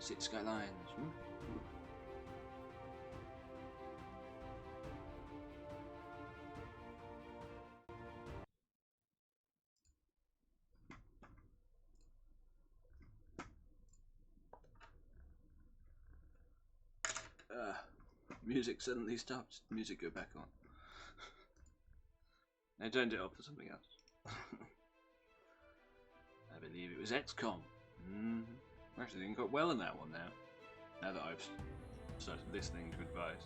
6 Skylines. Music suddenly stopped. Music go back on. I turned it off for something else. I believe it was XCOM. We're actually doing quite well in that one now. Now that I've started listening to advice.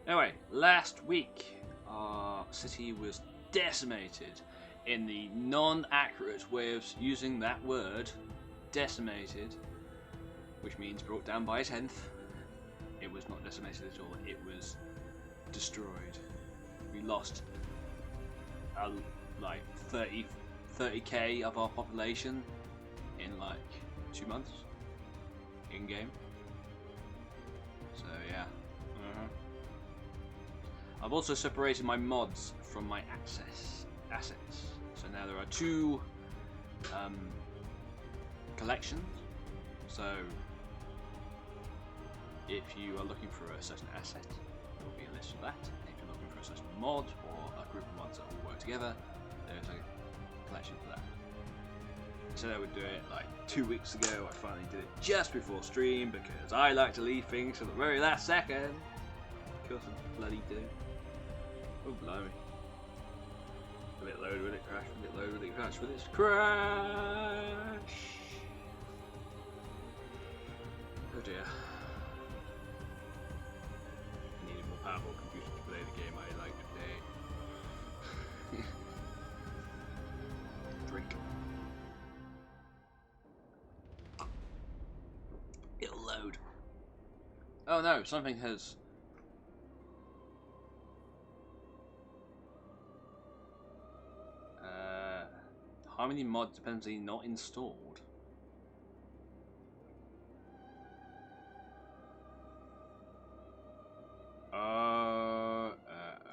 Anyway, last week our city was decimated in the non-accurate way of using that word, decimated, which means brought down by a 10th. It was not decimated at all, it was destroyed. We lost like 30k of our population in like 2 months in game. So yeah. I've also separated my mods from my assets. So now there are 2 collections. So if you are looking for a certain asset, there will be a list of that. If you're looking for a certain mod or a group of mods that all work together, there's a collection for that. I said I would do it like 2 weeks ago. I finally did it just before stream because I like to leave things to the very last second. Of course I bloody do. Oh blimey. Will it load, will it crash, will it load, will it crash, will it crash? Oh dear. I need a more powerful computer to play the game I like to play. Drink. It'll load. Oh no, something has... Harmony mod dependency not installed.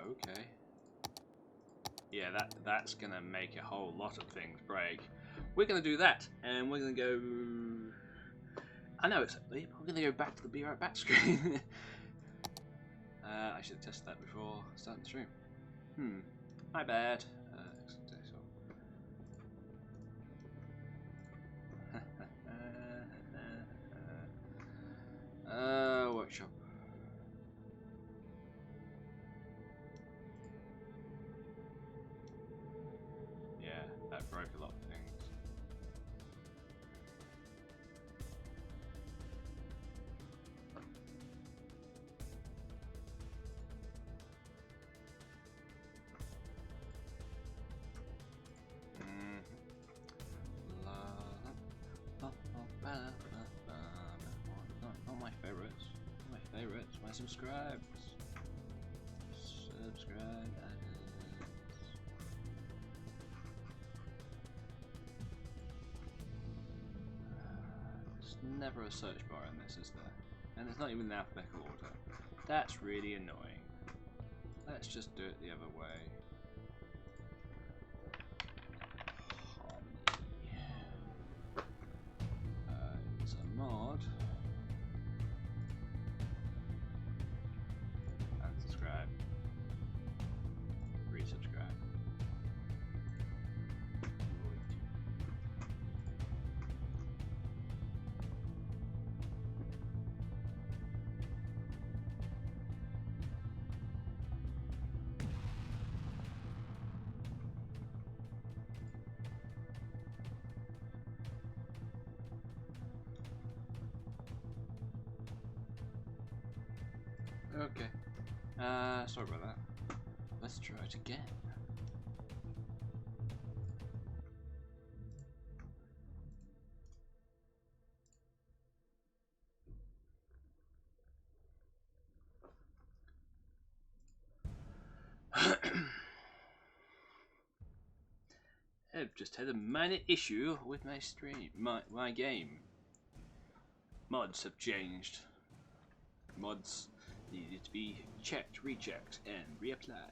Okay. Yeah, that's gonna make a whole lot of things break. We're gonna do that, and we're gonna go. I know exactly. We're gonna go back to the be right back screen. I should have tested that before starting the stream. My bad. Workshop. Yeah, that broke a lot of things. Not my favorites. My favorites. My subscribes. Subscribe. There's never a search bar in this, is there? And it's not even in alphabetical order. That's really annoying. Let's just do it the other way. It's a mod. Unsubscribe. Resubscribe. Okay. Sorry about that. Let's try it again. I've just had a minor issue with my stream, my game. Mods have changed. Mods needed to be checked, rechecked, and reapplied.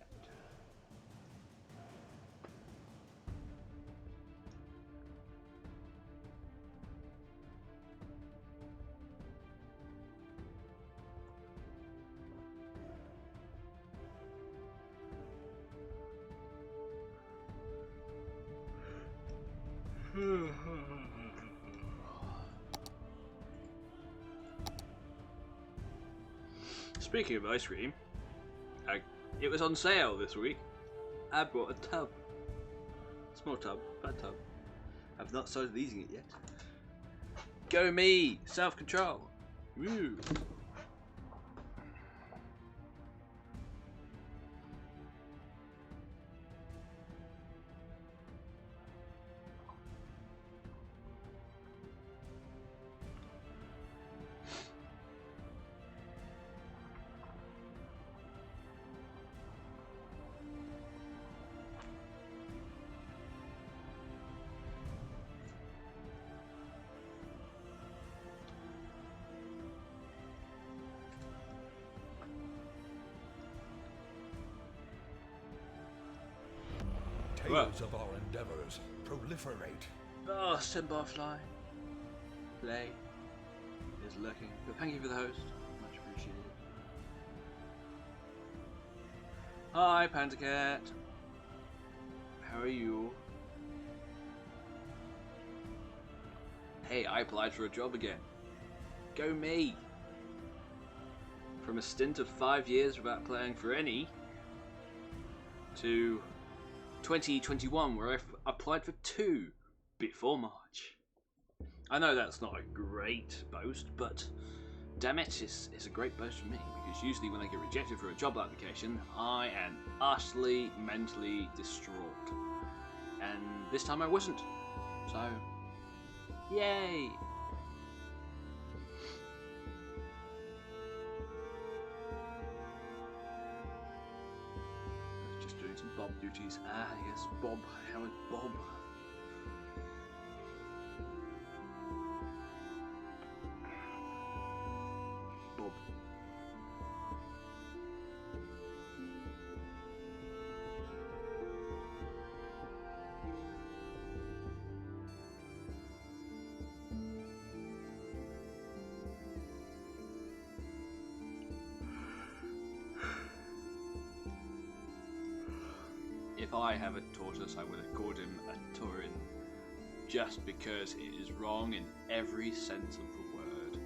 Speaking of ice cream, it was on sale this week. I bought a tub. Small tub, bad tub. I've not started eating it yet. Go me! Self-control! Woo! Tales of our endeavors proliferate. Oh, Simbar Fly. Play is lurking. But thank you for the host. Much appreciated. Hi, Pandacat. How are you? Hey, I applied for a job again. Go me! From a stint of 5 years without applying for any to 2021 where I applied for 2 before March. I know that's not a great boast, but damn it, it's a great boast for me, because usually when I get rejected for a job application, I am utterly mentally distraught. And this time I wasn't. So, yay! Just doing some Bob duties. Ah, yes, Bob. Howard Bob. Bob. If I have a tortoise, I would have called him a Turin, just because it is wrong in every sense of the word.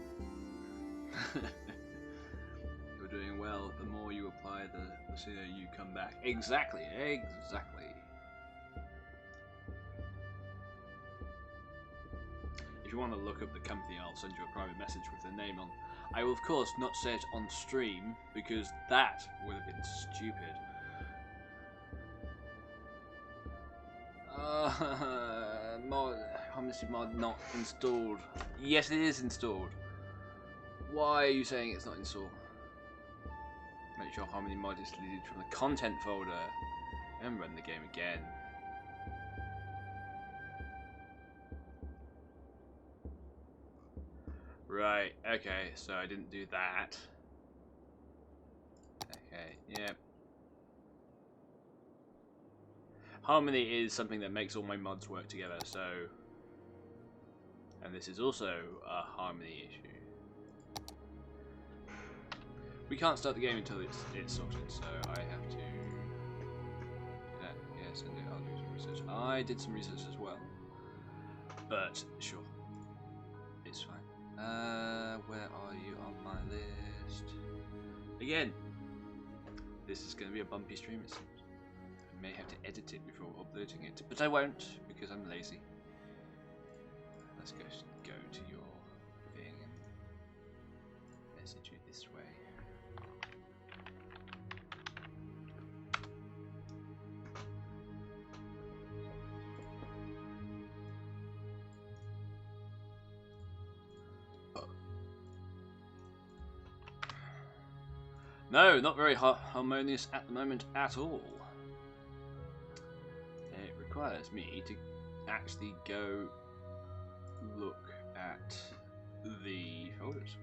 You're doing well. The more you apply, the sooner you come back. Exactly, exactly. If you want to look up the company, I'll send you a private message with the name on. I will, of course, not say it on stream, because that would have been stupid. Mod, Omniscient mod not installed. Yes, it is installed. Why are you saying it's not installed? Make sure Harmony mod is deleted from the content folder and run the game again. Right, okay, so I didn't do that. Okay, yep. Harmony is something that makes all my mods work together, so... And this is also a Harmony issue. We can't start the game until it's sorted, so I have to... yes, I'll do some research. I did some research as well. But, sure. It's fine. Where are you on my list? Again! This is going to be a bumpy stream, it seems. May have to edit it before uploading it, but I won't because I'm lazy. Let's go to your thing and message you this way. No, not very harmonious at the moment at all. It requires me to actually go look at the folders.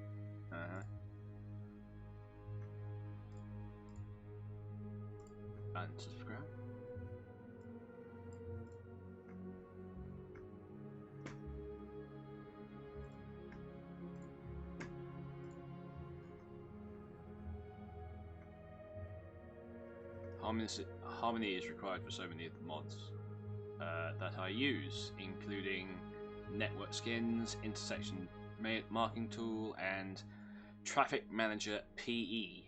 Unsubscribe. Harmony is required for so many of the mods that I use, including network skins, intersection marking tool, and Traffic Manager PE.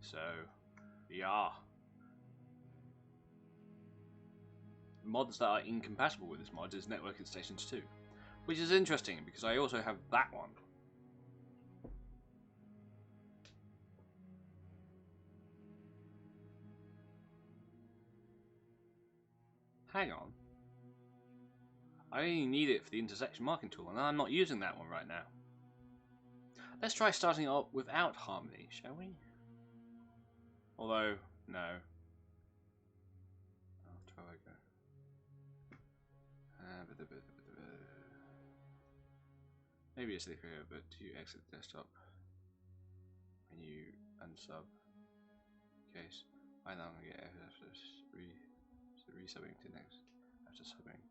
So, yeah. Mods that are incompatible with this mod is Networking Stations 2. Which is interesting because I also have that one. Hang on. I only need it for the intersection marking tool, and I'm not using that one right now. Let's try starting it up without Harmony, shall we? Although, no. After I go. Maybe it's safer here, but do you exit the desktop when you unsub? Case. I now get after resubbing to next after subbing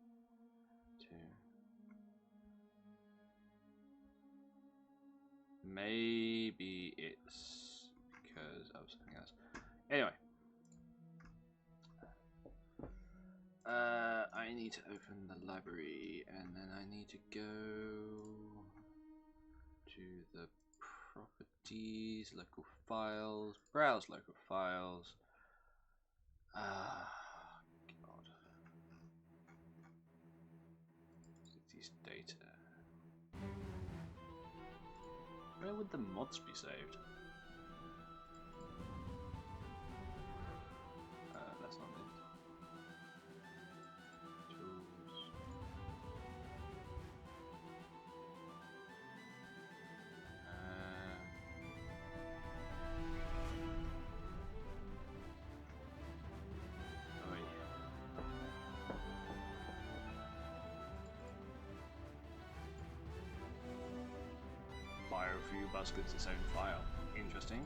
to. Maybe it's because of something else. Anyway. I need to open the library and then I need to go to the properties, local files, browse local files. God. These data. Where would the mods be saved? That's not it. Tools. Oh yeah. Bioview bus gets its own file. Interesting.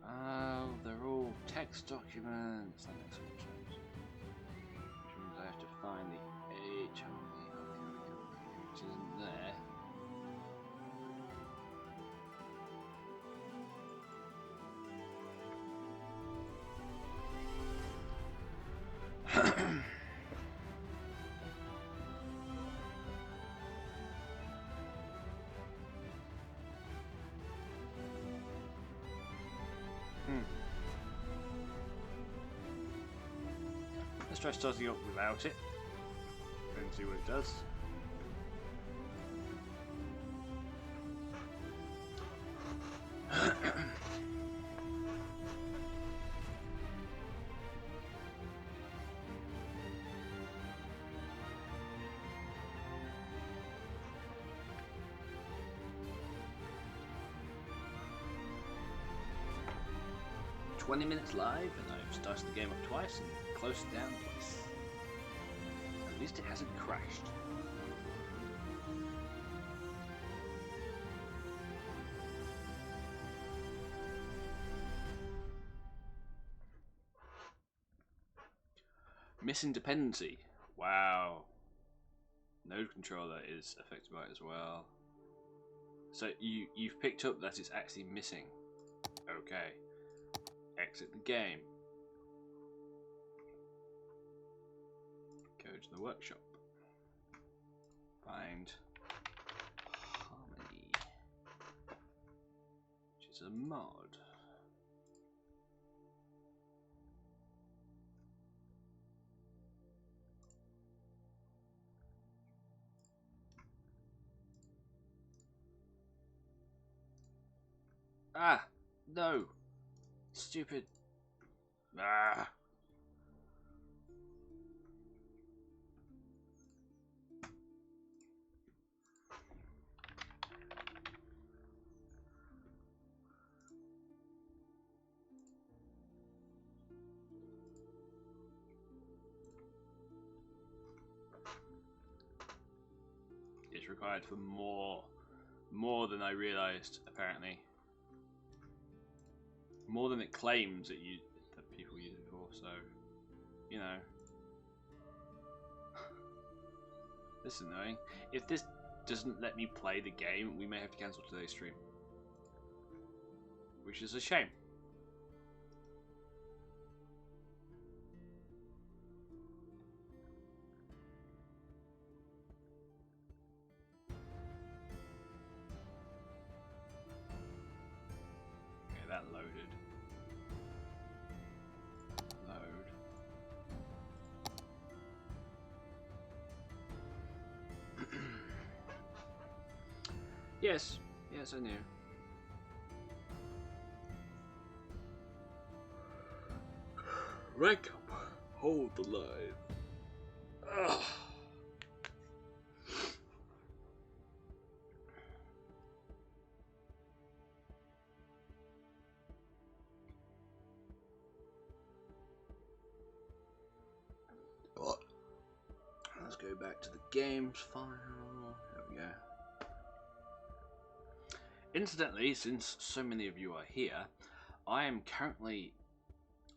Oh, they're all text documents. That makes all sense. Which means I have to find the H which isn't there. Let's try starting up without it and see what it does. "20 minutes live, and I've started the game up twice and closed it down twice. At least it hasn't crashed." Missing dependency. Wow. Node controller is affected by it as well. So you've picked up that it's actually missing. Okay. Exit the game. Go to the workshop. Find Harmony, which is a mod. Ah, no. Stupid. Ah. It's required for more than I realized, apparently. More than it claims that people use it for, so you know. This is annoying. If this doesn't let me play the game, we may have to cancel today's stream. Which is a shame. Okay, that loaded. Load. Yes, yes, I knew. Rank up, hold the line. Ugh. What? Let's go back to the games file. There we go. Incidentally, since so many of you are here,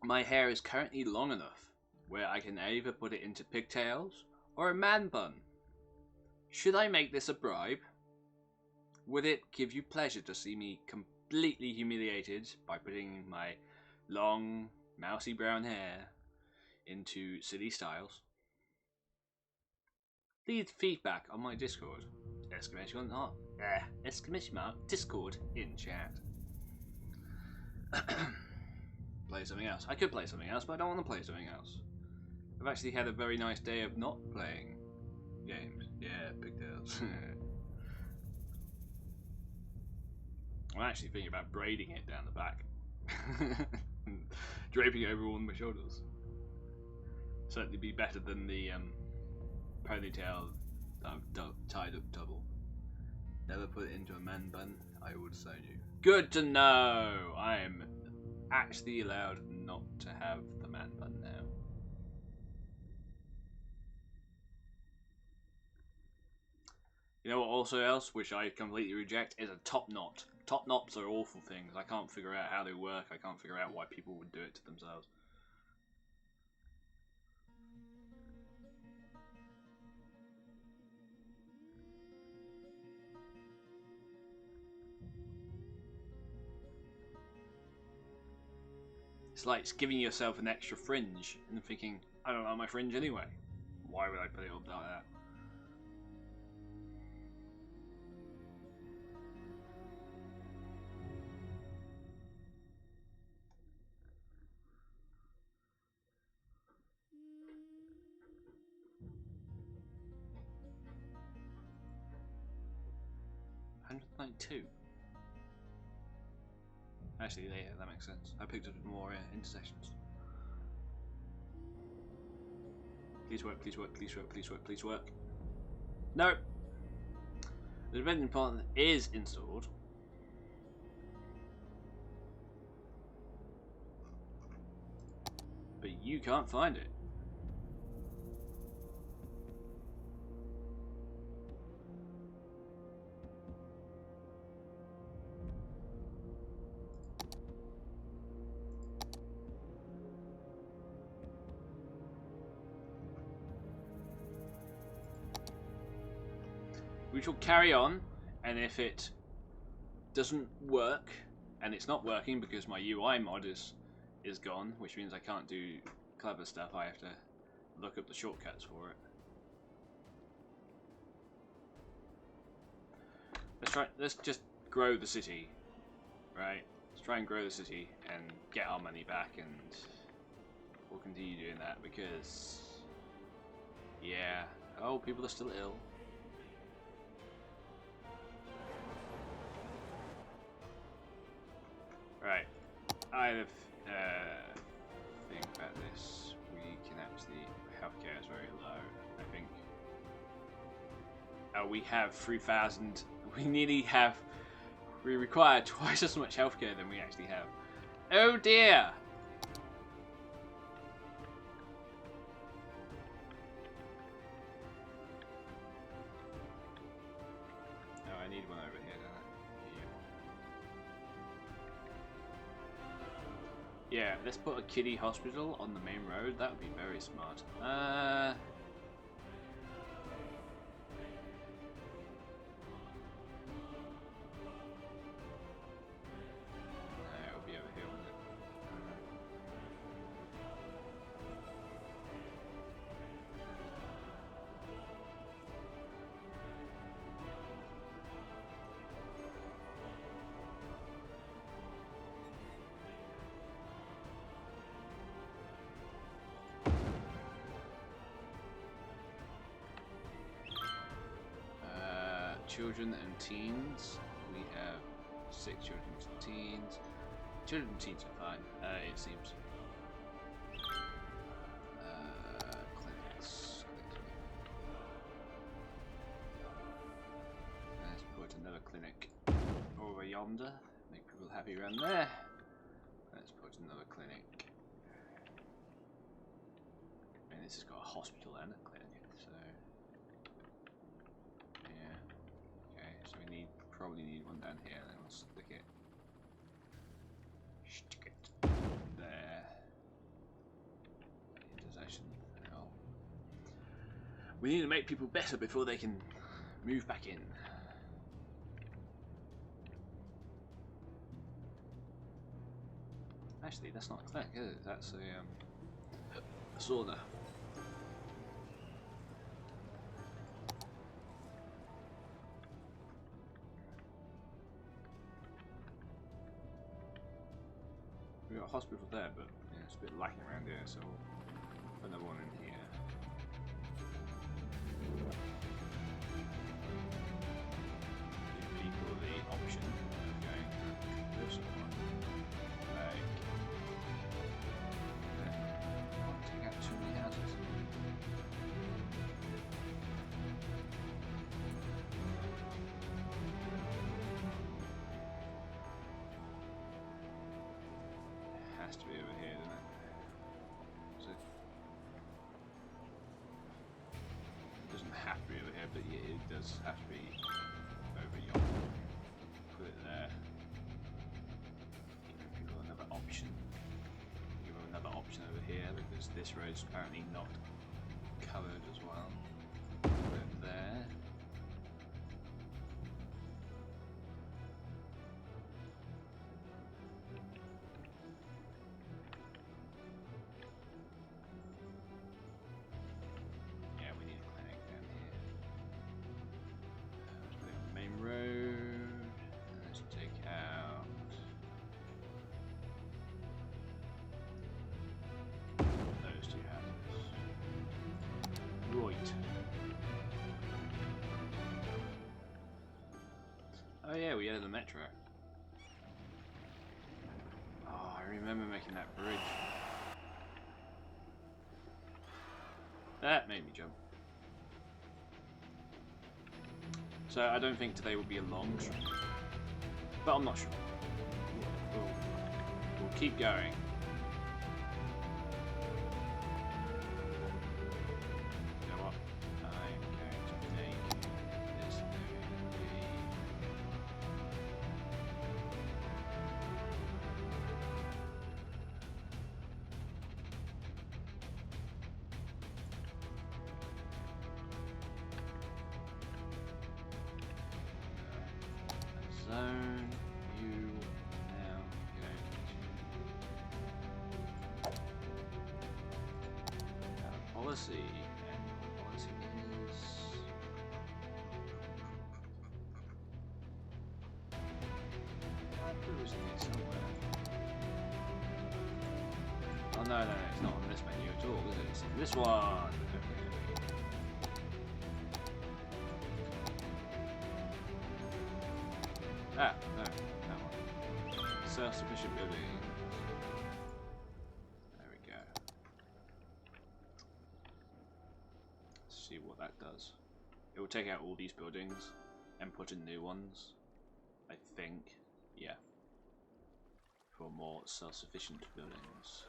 my hair is currently long enough where I can either put it into pigtails or a man bun. Should I make this a bribe? Would it give you pleasure to see me completely humiliated by putting my long, mousy brown hair into silly styles? Leave feedback on my Discord. Exclamation mark Discord in chat. Play something else. I could play something else, but I don't want to play something else. I've actually had a very nice day of not playing games. Yeah, pigtails. I'm actually thinking about braiding it down the back. Draping it over all my shoulders. Certainly be better than the ponytail that I've tied up double. Never put it into a man bun, I would say you. Good to know! I am actually allowed not to have the man bun now. You know what also else, which I completely reject, is a top knot. Top knots are awful things. I can't figure out how they work. I can't figure out why people would do it to themselves. It's like giving yourself an extra fringe and thinking, I don't like my fringe anyway. Why would I put it up like that? $192. Actually, yeah, that makes sense. I picked up more intersections. Please work, please work, please work, please work, please work. No! The dependent partner is installed. But you can't find it. We shall carry on, and if it doesn't work, and it's not working because my UI mod is gone, which means I can't do clever stuff, I have to look up the shortcuts for it. Let's just grow the city, right? Let's try and grow the city and get our money back, and we'll continue doing that because, yeah, oh, people are still ill. Right, I have think about this. We can actually, healthcare is very low, I think. We have 3,000, we require twice as much healthcare than we actually have. Oh dear! Oh, I need one over here, don't I? Yeah, let's put a kiddie hospital on the main road. That would be very smart. children and teens. We have 6 children and teens. Children and teens are fine, it seems. Clinics. Let's put another clinic over yonder. Make people happy around there. Let's put another clinic. And this has got a hospital and a clinic, so yeah. Okay, so we probably need one down here, and then we'll stick it there. Intersection. Oh. We need to make people better before they can move back in. Actually, that's not a clinic, is it? That's a sauna. We've got a hospital there, but yeah, it's a bit lacking around here, so we'll put another one in here. Give people the option of going to this one. Take out too many houses. Has to be over here, doesn't it? So it doesn't have to be over here, but yeah, it does have to be over yonder. Put it there. Give people another option. Give them another option over here because this road's apparently not covered as well. Put it there. Oh yeah, we added the metro. Oh, I remember making that bridge. That made me jump. So I don't think today will be a long stream, but I'm not sure. We'll keep going. You know what? I'm going to make this zone. You now going to have a policy, and the policy is cruising it somewhere. Oh no, it's not on this menu at all, is it? It's on this one. Ah, no, that one. Self-sufficient building. There we go. Let's see what that does. It will take out all these buildings and put in new ones, I think. Yeah. For more self-sufficient buildings.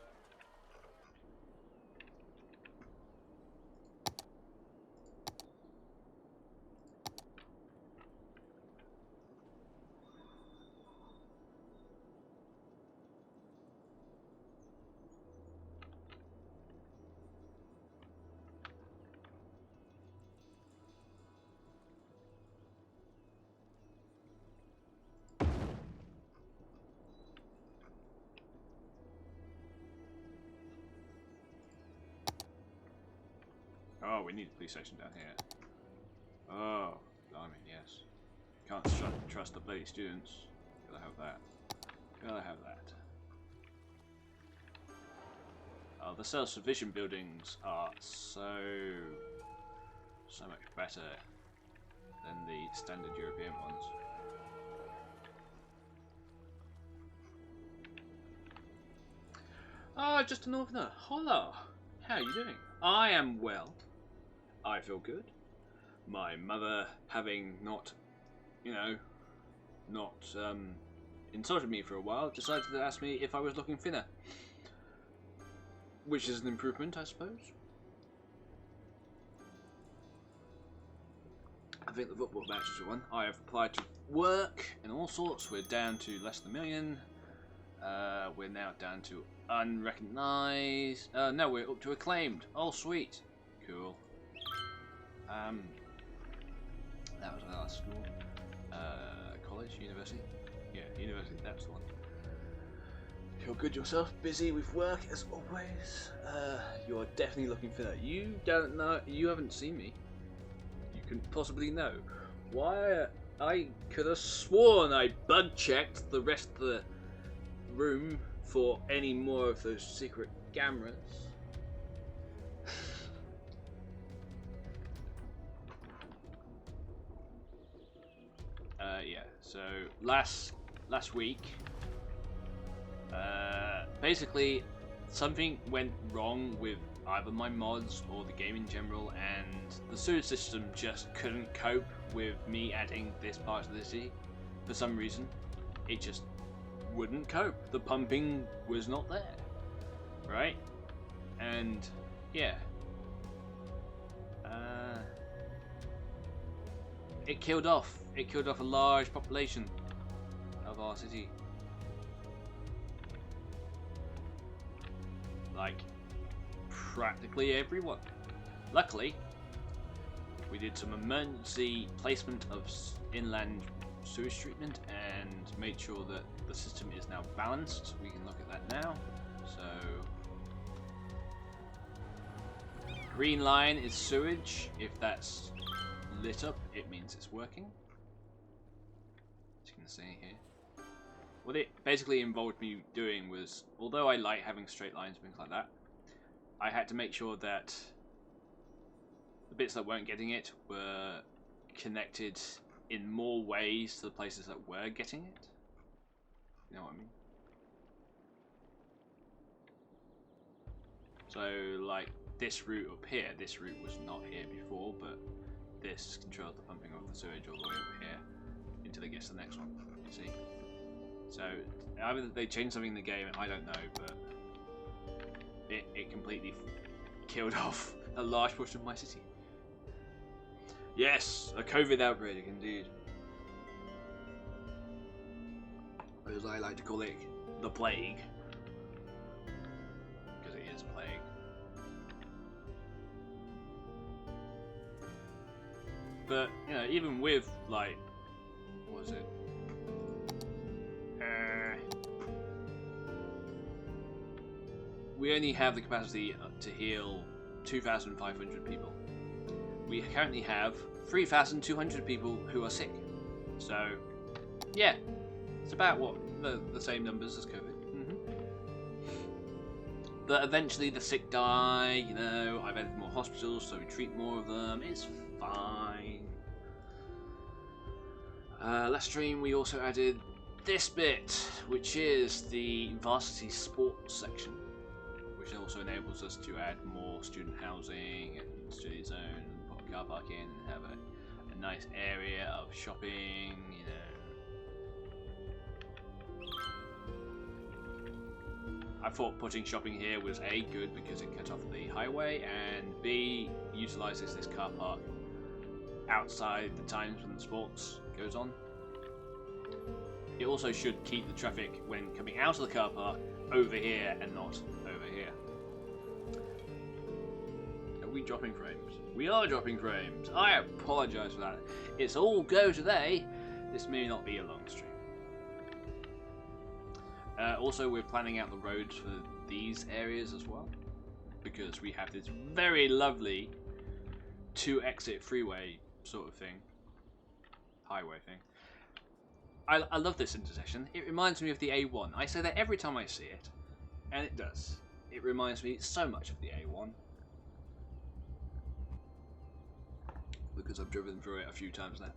Oh, we need a police station down here. Oh, blimey, yes. Can't trust the bloody students. Gotta have that. Gotta have that. Oh, the self-sufficient buildings are so much better than the standard European ones. Ah, just a northerner. Hola. How are you doing? I am well. I feel good. My mother, having not, insulted me for a while, decided to ask me if I was looking thinner. Which is an improvement, I suppose. I think the football matches are won. I have applied to work and all sorts. We're down to less than 1 million. We're now down to unrecognised. No, we're up to acclaimed. Oh, sweet. Cool. That was our last school. College, university. Yeah, university, that's the one. Feel good yourself? Busy with work as always? You're definitely looking for that. You don't know, you haven't seen me. You couldn't possibly know. Why? I could have sworn I bug checked the rest of the room for any more of those secret cameras. Yeah, so last week, basically something went wrong with either my mods or the game in general, and the sewer system just couldn't cope with me adding this part of the city. For some reason, it just wouldn't cope. The pumping was not there, right? And yeah, it killed off a large population of our city. Like, practically everyone. Luckily, we did some emergency placement of inland sewage treatment and made sure that the system is now balanced. We can look at that now. So, green line is sewage. If that's lit up, it means it's working. As you can see here. What it basically involved me doing was, although I like having straight lines and things like that, I had to make sure that the bits that weren't getting it were connected in more ways to the places that were getting it. You know what I mean? So, like, this route up here, this route was not here before, but this controls the pumping of the sewage all the way up here until it gets to the next one, you see? So, either they changed something in the game, I don't know, but it completely killed off a large portion of my city. Yes, a COVID outbreak, indeed. Or as I like to call it, the plague. Because it is plague. But, you know, even with, like, what was it? We only have the capacity to heal 2,500 people. We currently have 3,200 people who are sick. So, yeah, it's about what the same numbers as COVID. But eventually the sick die. You know, I've added more hospitals, so we treat more of them. It's fine. Last stream we also added this bit, which is the varsity sports section, which also enables us to add more student housing and study zone and put a car park in and have a nice area of shopping, you know. I thought putting shopping here was A, good because it cut off the highway, and B, utilises this car park outside the times when the sports goes on. It also should keep the traffic when coming out of the car park over here and not over here. Are we dropping frames? We are dropping frames. I apologise for that. It's all go today. This may not be a long stream. Also, we're planning out the roads for these areas as well, because we have this very lovely two-exit freeway sort of thing, highway thing. I love this intersection. It reminds me of the A1. I say that every time I see it, and it does. It reminds me so much of the A1 because I've driven through it a few times now.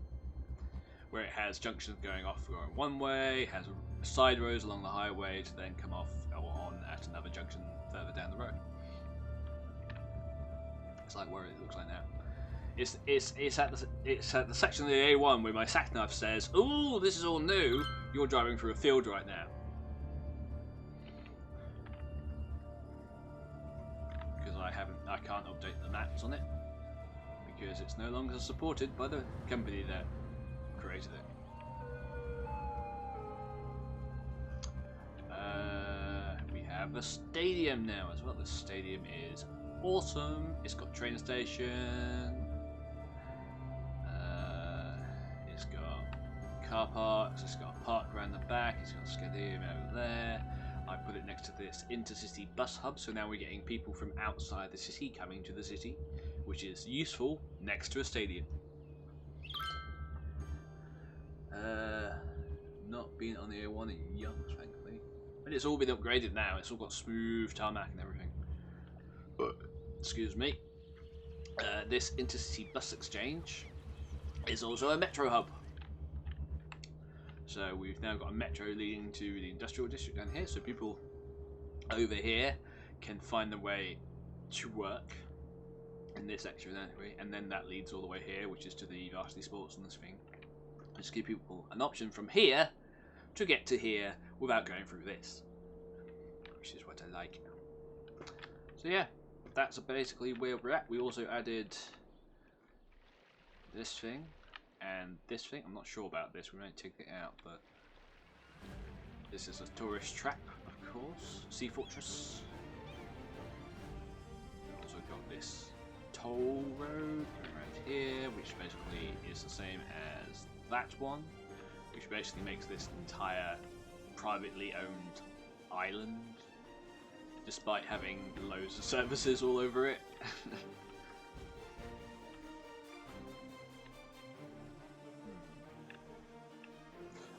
where it has junctions going off going one way, has side roads along the highway to then come off or on at another junction further down the road. It's like where it looks like now. It's at the section of the A1 where my sat nav says, "Ooh, this is all new. You're driving through a field right now." Because I can't update the maps on it because it's no longer supported by the company that created it. We have a stadium now as well. The stadium is awesome. It's got a train station. It's got car parks. It's got a park around the back. It's got a stadium over there. I put it next to this intercity bus hub, so now we're getting people from outside the city coming to the city, which is useful next to a stadium. Not been on the A1 in years, thankfully. But it's all been upgraded now. It's all got smooth tarmac and everything. Excuse me. This intercity bus exchange is also a metro hub. So we've now got a metro leading to the industrial district down here, so people over here can find their way to work in this section anyway, and then that leads all the way here, which is to the varsity sports and this thing. Just give people an option from here to get to here without going through this, which is what I like. So yeah, that's basically where we're at. We also added this thing and this thing. I'm not sure about this, we might take it out, but this is a tourist trap, of course. Sea Fortress. Also got this toll road around here, which basically is the same as that one, which basically makes this entire privately owned island, despite having loads of services all over it.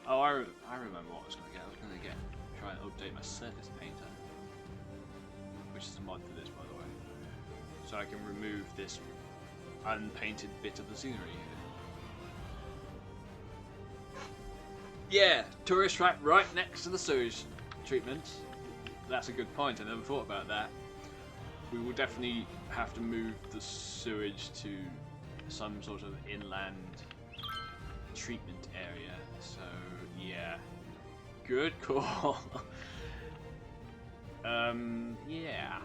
Oh, I remember what I was going to get. I was going to try and update my surface painter, which is a mod for this, by the way, so I can remove this unpainted bit of the scenery here. Yeah, tourist trap right next to the sewage treatment. That's a good point. I never thought about that. We will definitely have to move the sewage to some sort of inland treatment area. So yeah, good call. Yeah.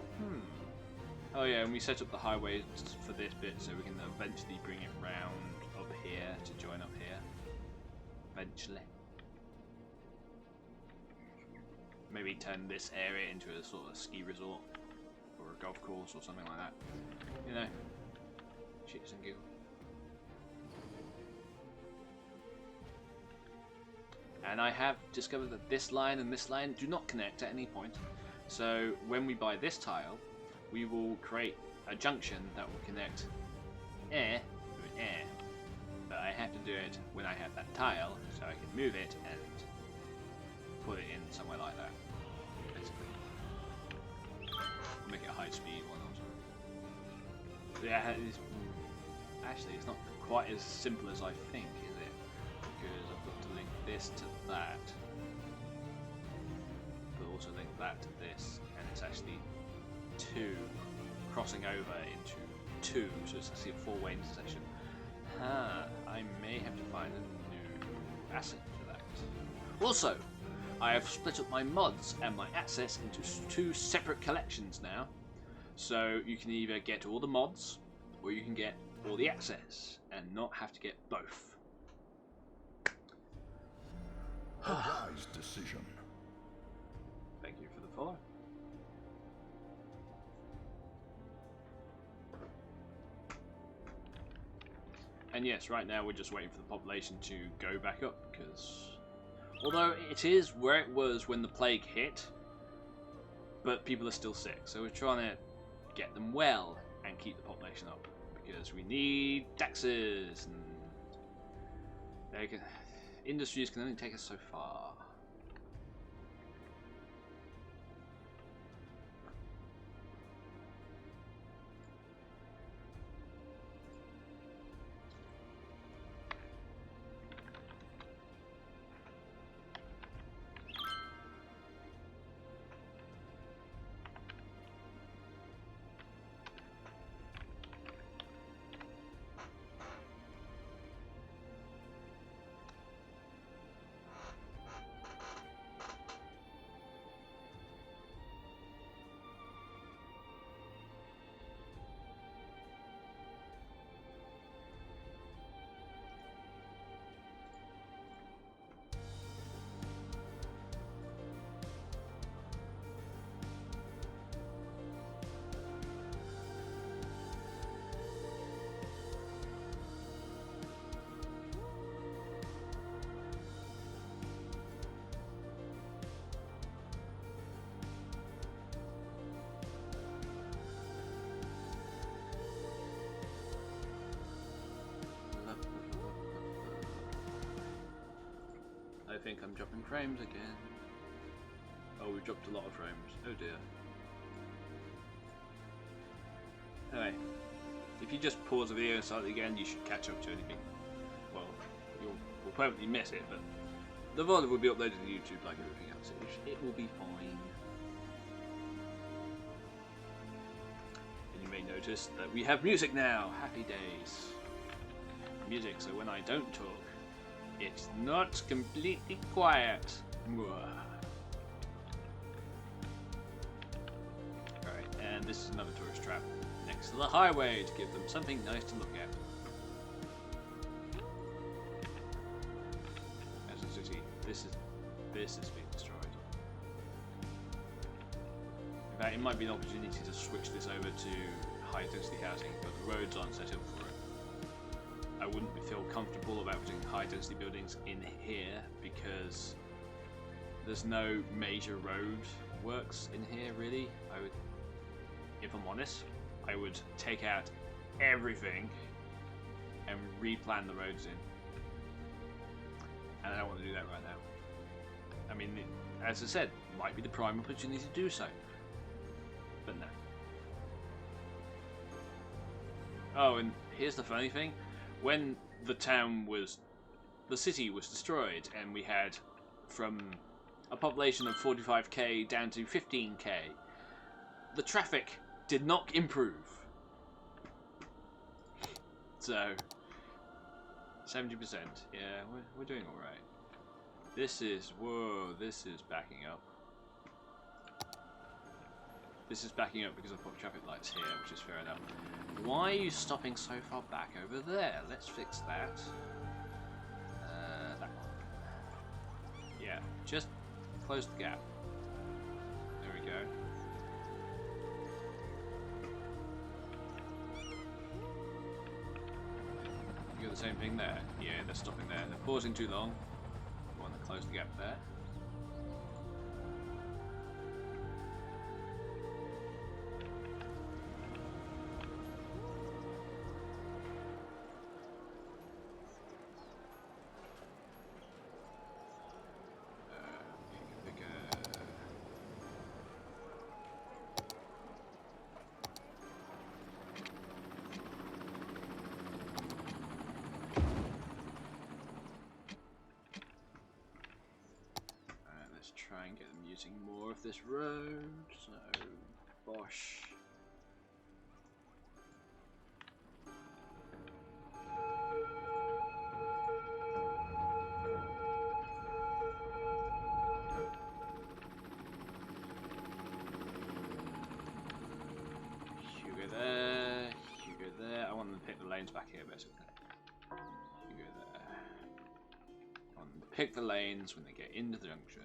Oh yeah, and we set up the highways for this bit so we can eventually bring it round up here to join up here. Eventually. Maybe turn this area into a sort of ski resort or a golf course or something like that. You know, shits and giggles. And I have discovered that this line and this line do not connect at any point. So when we buy this tile, we will create a junction that will connect air with air. But I have to do it when I have that tile, so I can move it and put it in somewhere like that, basically. Make it a high-speed one also. Yeah, actually, it's not quite as simple as I think, is it? Because I've got to link this to that, but also link that to this, and it's actually two crossing over into two, so it's actually a four-way intersection. I may have to find a new asset for that. Also, I have split up my mods and my assets into two separate collections now, so you can either get all the mods or you can get all the assets and not have to get both. A wise decision. Thank you for the follow. And yes, right now we're just waiting for the population to go back up, because although it is where it was when the plague hit, but people are still sick, so we're trying to get them well and keep the population up, because we need taxes, and industries can only take us so far. I think I'm dropping frames again. Oh, we've dropped a lot of frames. Oh dear. Anyway, if you just pause the video and start it again, you should catch up to anything. Well, you'll probably miss it, but the VOD will be uploaded to YouTube like everything else. It will be fine. And you may notice that we have music now. Happy days. Music, so when I don't talk, it's not completely quiet. Alright, and this is another tourist trap next to the highway to give them something nice to look at. As a city, this is being destroyed. In fact, it might be an opportunity to switch this over to high density housing, but the roads aren't set up for it. I wouldn't feel comfortable about putting high density buildings in here because there's no major road works in here really. I would, if I'm honest, I would take out everything and replan the roads in. And I don't want to do that right now. I mean, as I said, might be the prime opportunity to do so. But no. Oh, and here's the funny thing. When the city was destroyed and we had from a population of 45k down to 15k, the traffic did not improve. So, 70%, yeah, we're doing alright. This is backing up. This is backing up because I've put traffic lights here, which is fair enough. Why are you stopping so far back over there? Let's fix that. That one. Yeah, just close the gap. There we go. You got the same thing there? Yeah, they're stopping there. They're pausing too long. We want to close the gap there. Try and get them using more of this road, so bosh. Hugo there. I want them to pick the lanes back here basically. Hugo there. I want them to pick the lanes when they get into the junction.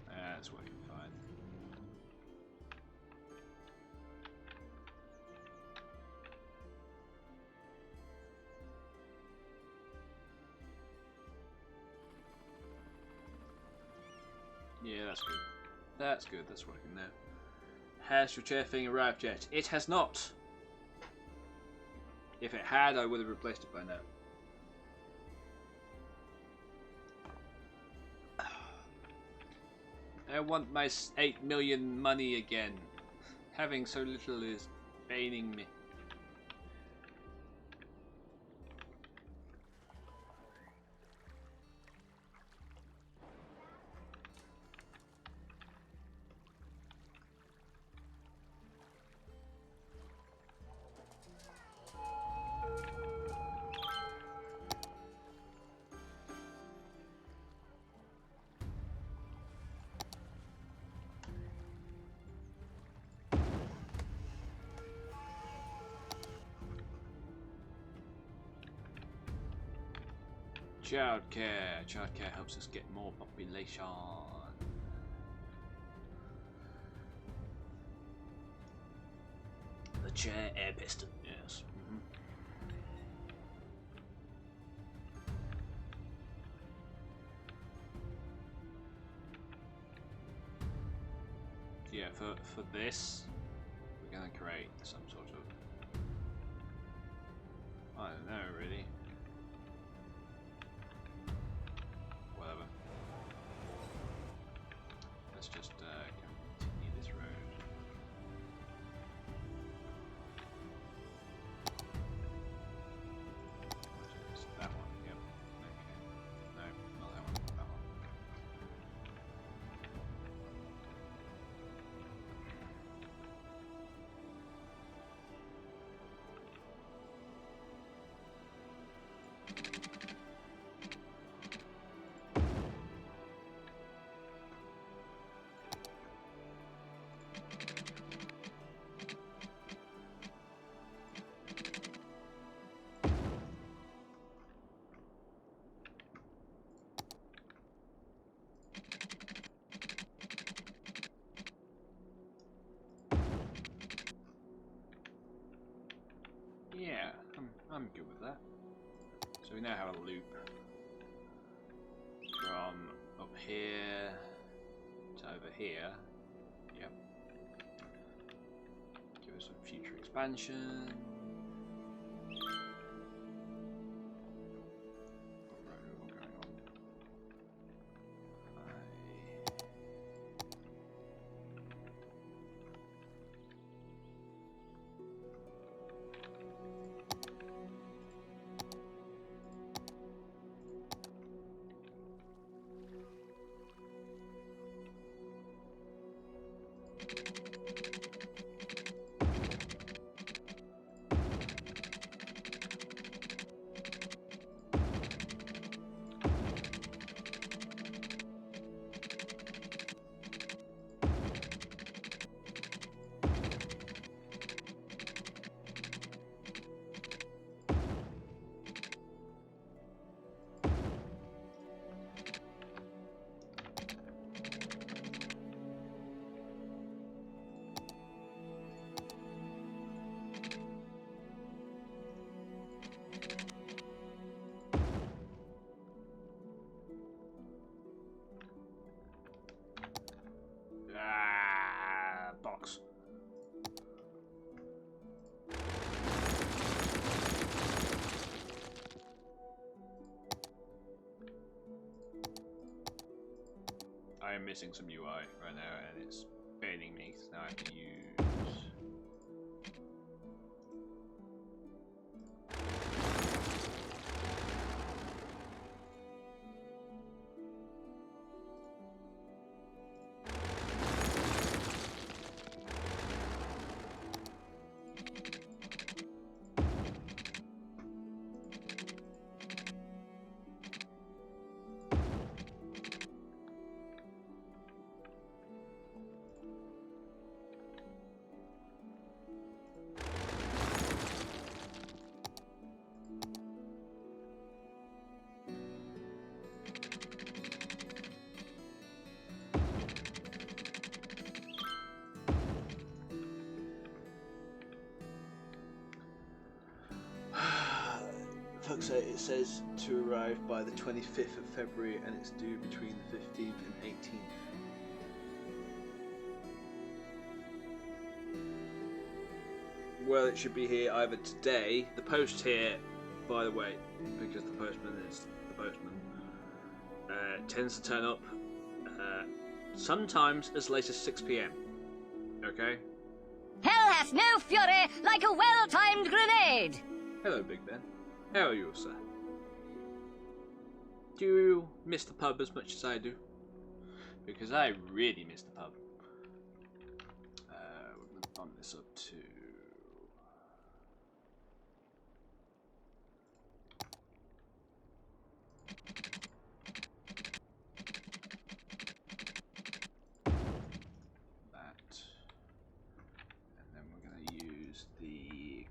That's working fine. Yeah, that's good. That's good, that's working now. Has your chair thing arrived yet? It has not! If it had, I would have replaced it by now. I want my 8 million money again. Having so little is paining me. Childcare. Childcare helps us get more population. The chair air piston, yes. for this, we're gonna create some sort of, I don't know really. Whatever. Let's just continue this road. What is that one? Yep. No, not that one. That one. Yeah, I'm good with that. So we now have a loop from up here to over here. Yep. Give us some future expansion. What road are we going on? Box. I am missing some UI right now and it's failing me, so now I have to use it says to arrive by the 25th of February and it's due between the 15th and 18th. Well, it should be here either today. The post here, by the way, because the postman is the postman, tends to turn up sometimes as late as 6 PM. Okay? Hell hath no fury like a well-timed grenade! Hello, Big Ben. How are you, sir? Do you miss the pub as much as I do? Because I really miss the pub. We're going to bump this up to... that. And then we're going to use the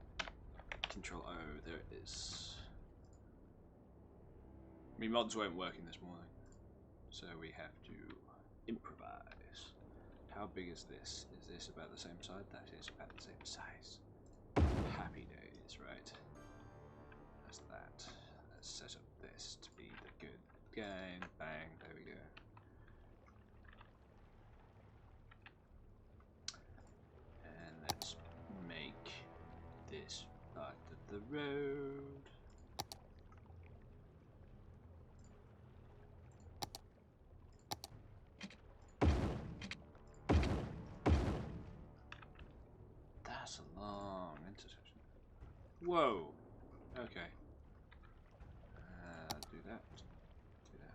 Control O. There it is. I mean, mods weren't working this morning, so we have to improvise. How big is this? Is this about the same size? That is about the same size. Happy days, right? That's that. Let's set up this to be the good game. Bang, there we go. Whoa. Okay. Do that. Do that.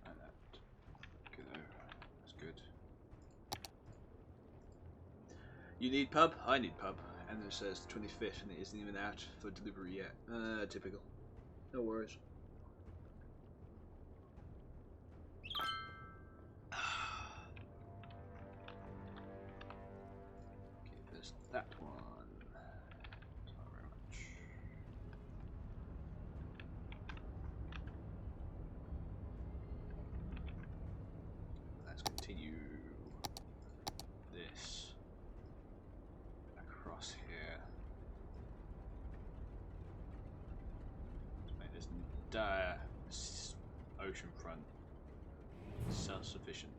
And that. Go. That's good. You need pub? I need pub. And it says the 25th and it isn't even out for delivery yet. Typical. No worries. Give us that one. Not very much. Let's continue this across here. Let's make this entire ocean front self-sufficient.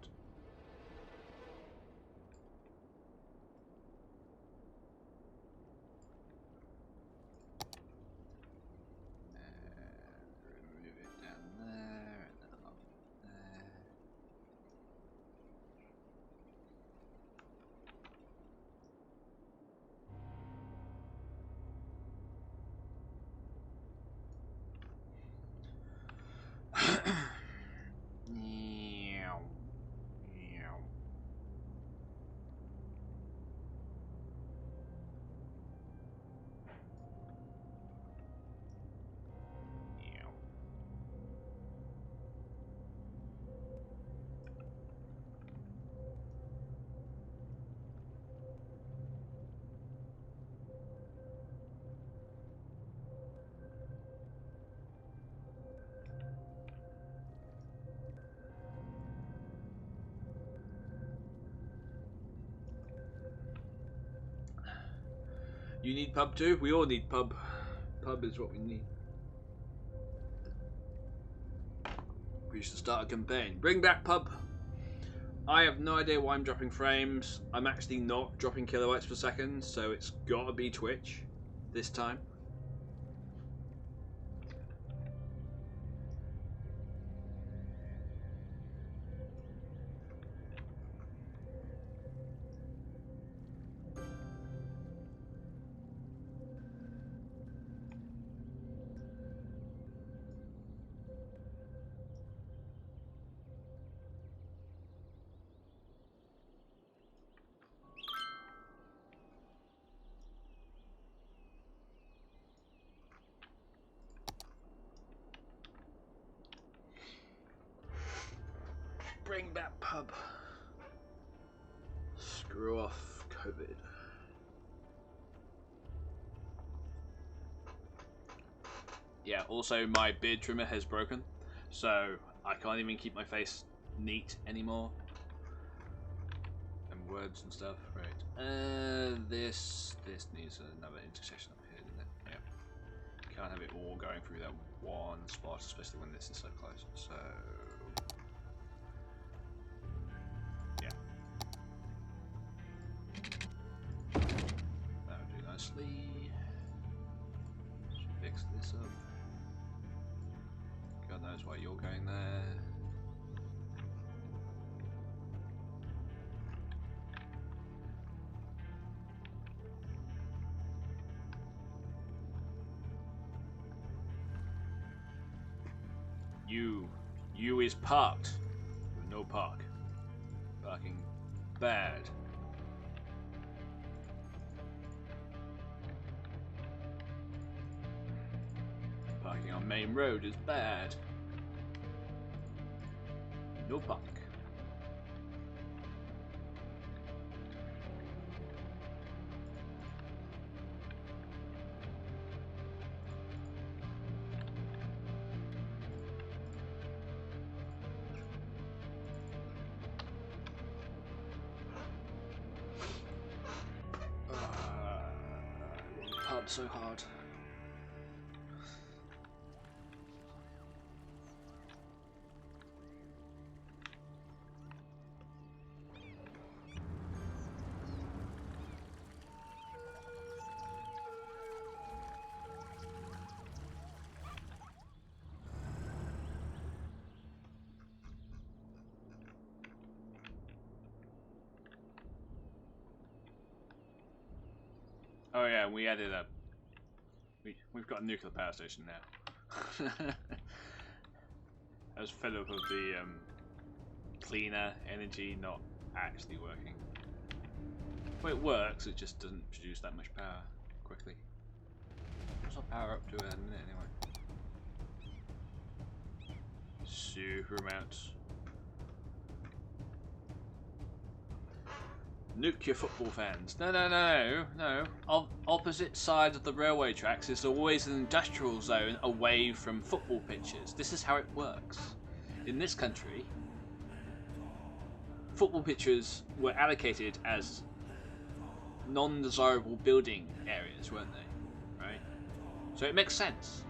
Remove it down there and then along there. Meow. Meow. Meow. You need pub too? We all need pub. Pub is what we need. We should start a campaign. Bring back pub. I have no idea why I'm dropping frames. I'm actually not dropping kilobytes per second, so it's gotta be Twitch this time. Bring back pub. Screw off COVID. Yeah, also my beard trimmer has broken, so I can't even keep my face neat anymore. And words and stuff, right. This needs another intersection up here, doesn't it? Yeah. Can't have it all going through that one spot, especially when this is so close. So yeah. That would do nicely. Should fix this up. God knows why you're going there. You is parked. No park. Parking bad. Parking on main road is bad. No park. Pub so hard. Oh yeah, and we added a. We've got a nuclear power station now. I was fed up of the cleaner energy not actually working. Well, it works, it just doesn't produce that much power quickly. What's our power up to in a minute anyway? Super amounts. Nuke your football fans. No. On opposite sides of the railway tracks is always an industrial zone away from football pitches. This is how it works. In this country, football pitches were allocated as non-desirable building areas, weren't they? Right? So it makes sense.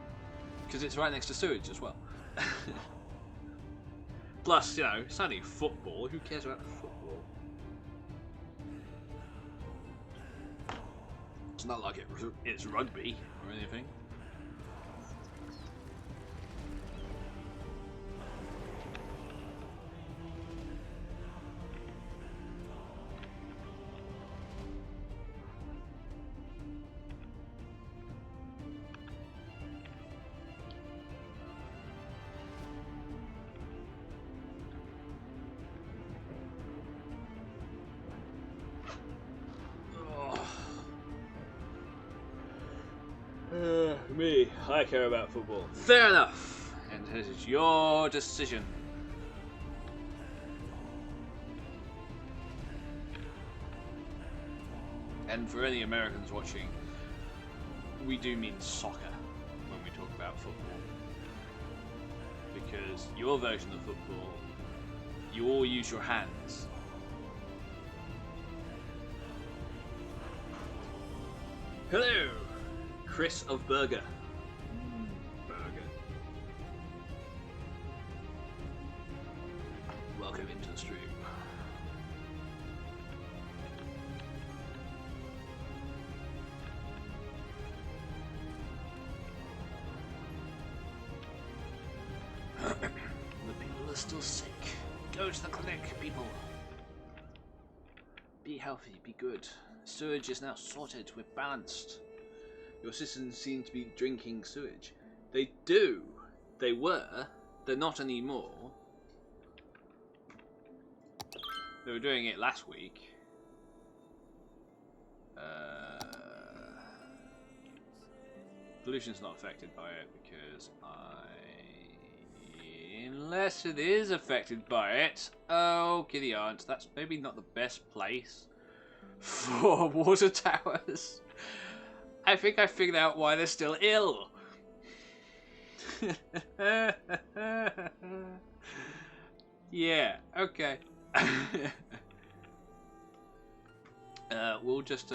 Because it's right next to sewage as well. Plus, you know, it's only football. Who cares about football? It's not like it's rugby or anything. Me, I care about football. Fair enough. And it is your decision. And for any Americans watching, we do mean soccer when we talk about football. Because your version of football, you all use your hands. Hello! Chris of Burger. Burger. Welcome into the stream. The people are still sick. Go to the clinic, people. Be healthy, be good. Sewage is now sorted, we're balanced. Your citizens seem to be drinking sewage. They do. They were. They're not anymore. They were doing it last week. Pollution's not affected by it because unless it is affected by it. Oh, giddy aunt. That's maybe not the best place for water towers. I think I figured out why they're still ill. Yeah, okay. We'll just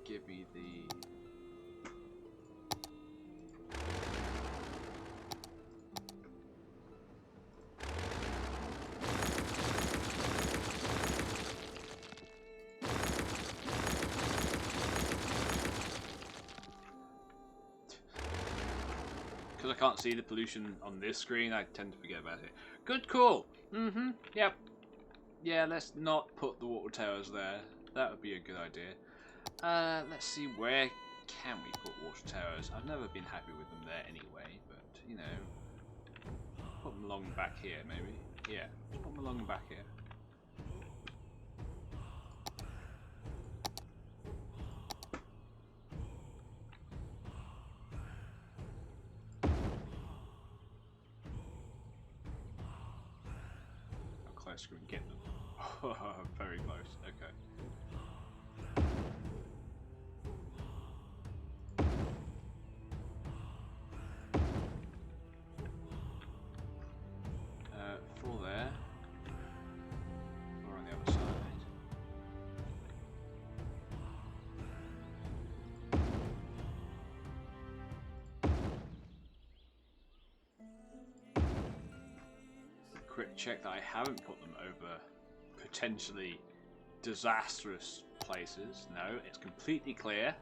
give me the because I can't see the pollution on this screen, I tend to forget about it. Good call. Yep. Yeah, let's not put the water towers there. That would be a good idea. Let's see, where can we put water towers? I've never been happy with them there anyway, but, you know, put them along back here, maybe. Yeah, put them along back here. How close can we get them? Very close, okay. Four there. Four on the other side. Quick check that I haven't put them over potentially disastrous places. No, it's completely clear.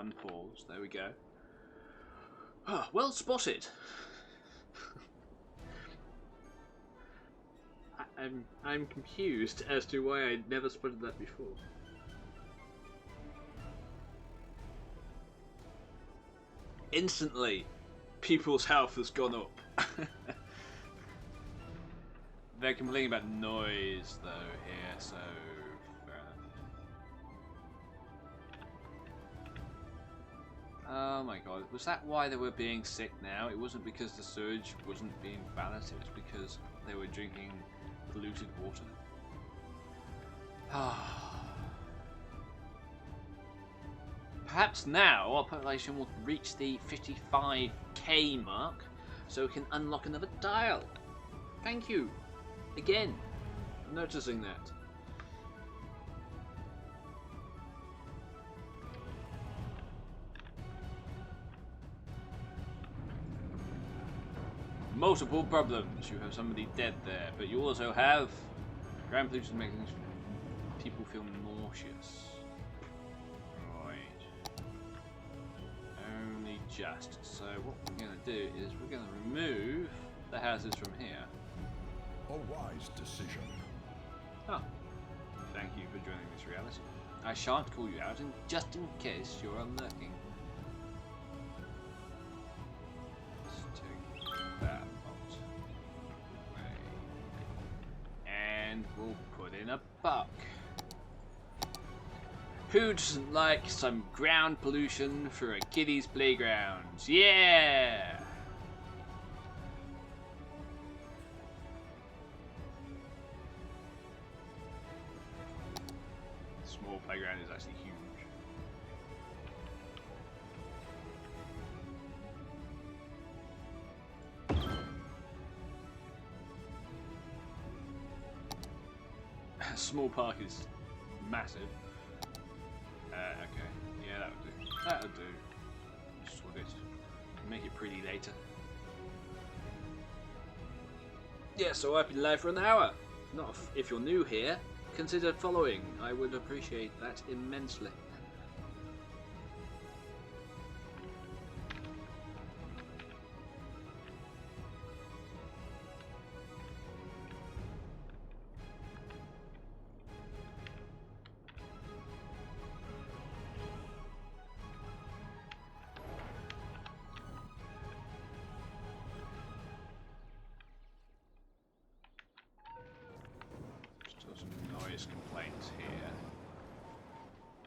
unpause. There we go. Ah, well spotted. I'm confused as to why I'd never spotted that before. Instantly, people's health has gone up. They're complaining about noise though here, so fair enough. Oh my god, was that why they were being sick now? It wasn't because the sewage wasn't being balanced, it was because they were drinking polluted water. Perhaps now our population will reach the 55k mark, so we can unlock another dial. Thank you. Again, noticing that. Multiple problems. You have somebody dead there, but you also have ground pollution making people feel nauseous. Right. Only just. So what we're going to do is we're going to remove the houses from here. A wise decision. Oh. Thank you for joining this reality. I shan't call you out, just in case you're unlurking. Let's take that out. And we'll put in a buck. Who doesn't like some ground pollution for a kiddie's playground? Yeah! Small playground is actually huge. Small park is massive. Okay, yeah, that'll do. That'll do. Just sort it. Make it pretty later. Yeah, so I've been live for an hour. Not if you're new here, consider following. I would appreciate that immensely. Complaints here.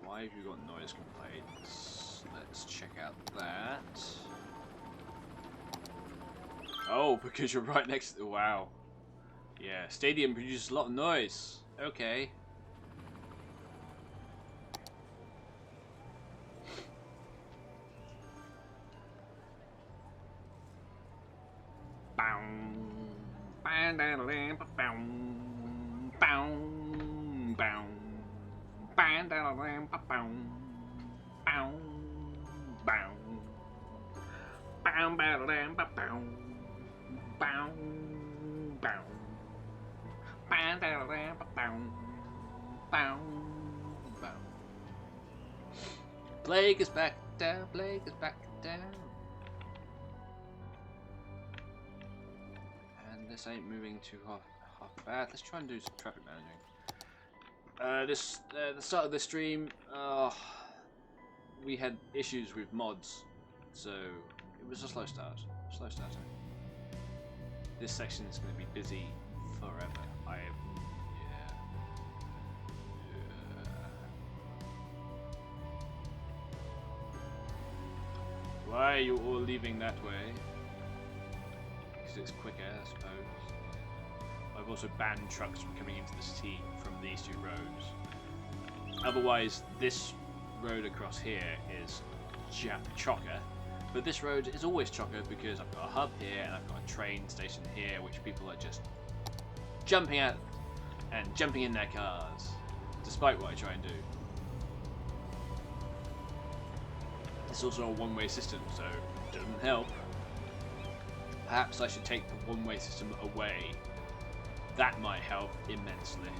Why have you got noise complaints? Let's check out that. Oh, because you're right next to the... Wow. Yeah, stadium produces a lot of noise. Okay. Plague is back down, Plague is back down. And this ain't moving too half bad. Let's try and do some traffic managing. The start of the stream, we had issues with mods, so it was a slow start. Slow starter. This section is going to be busy forever. Why are you all leaving that way? Because it's quicker, I suppose. I've also banned trucks from coming into the city from these two roads. Otherwise, this road across here is chocker. But this road is always chocker because I've got a hub here and I've got a train station here, which people are just jumping out and jumping in their cars, despite what I try and do. It's also a one-way system, so it doesn't help. Perhaps I should take the one-way system away. That might help immensely.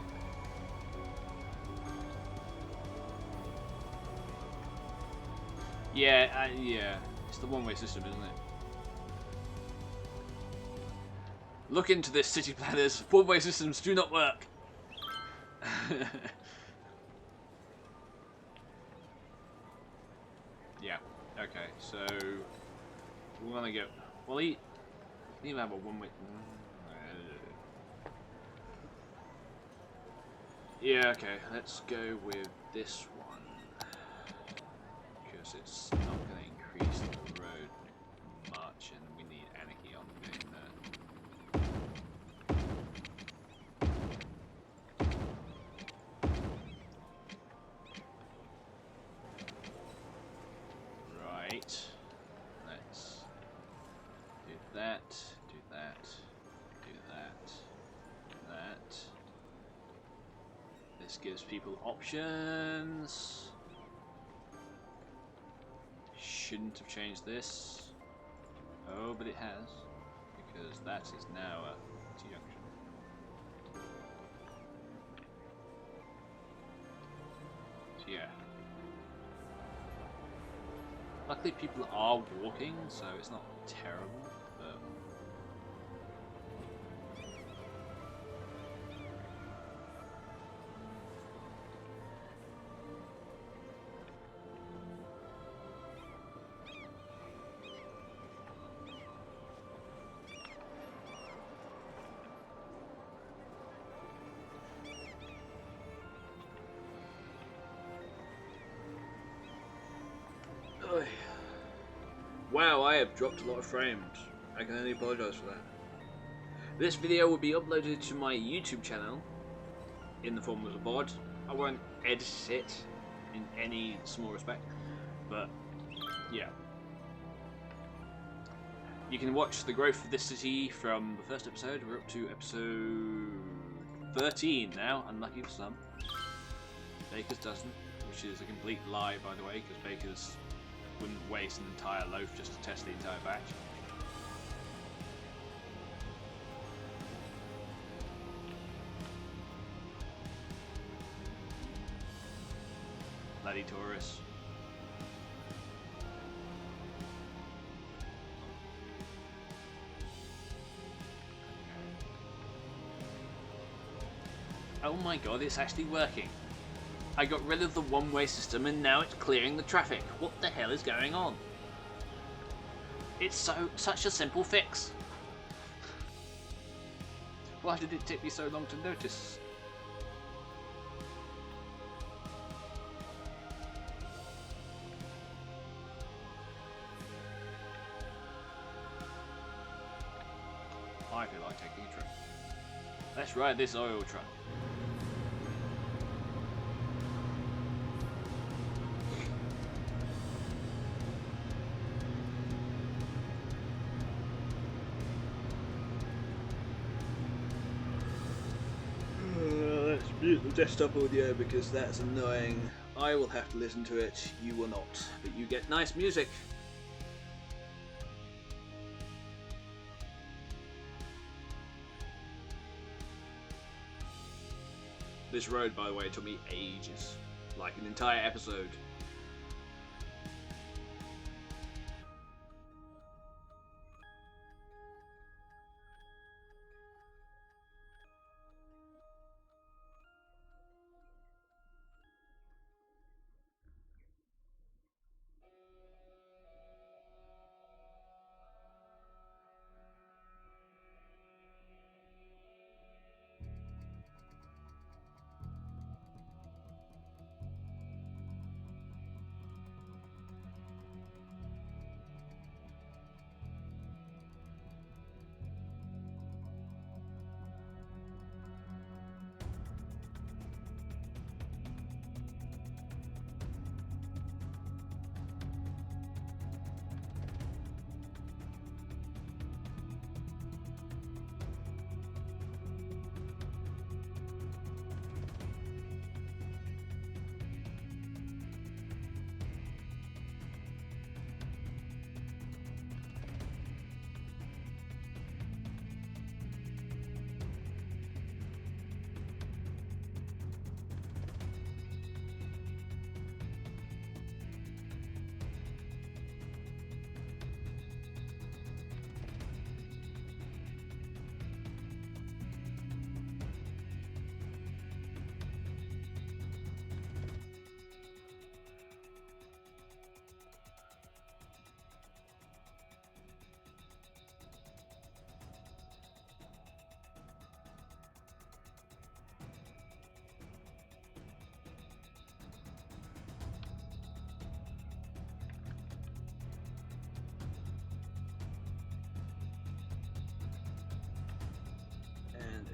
Yeah, yeah. It's the one-way system, isn't it? Look into this, city planners. One-way systems do not work. Yeah. Okay. So we want to go. Well, he even have a one-way. Yeah. Okay. Let's go with this one because it's not going to increase the road much, and we need anarchy on getting there. Right. Let's do that, do that, do that, that. This gives people options. Shouldn't have changed this. Oh, but it has. Because that is now a T-junction. So yeah. Luckily people are walking, so it's not terrible. Wow, I have dropped a lot of frames. I can only apologise for that. This video will be uploaded to my YouTube channel in the form of a VOD. I won't edit it in any small respect, but yeah. You can watch the growth of this city from the first episode. We're up to episode 13 now, unlucky for some. Baker's doesn't, which is a complete lie, by the way, because Baker's wouldn't waste an entire loaf just to test the entire batch. Bloody Taurus. Oh my god, it's actually working. I got rid of the one-way system and now it's clearing the traffic. What the hell is going on? It's such a simple fix. Why did it take me so long to notice? I feel like taking a trip. Let's ride this oil truck. Let's mute the desktop audio because that's annoying. I will have to listen to it, you will not. But you get nice music. This road, by the way, took me ages. Like an entire episode.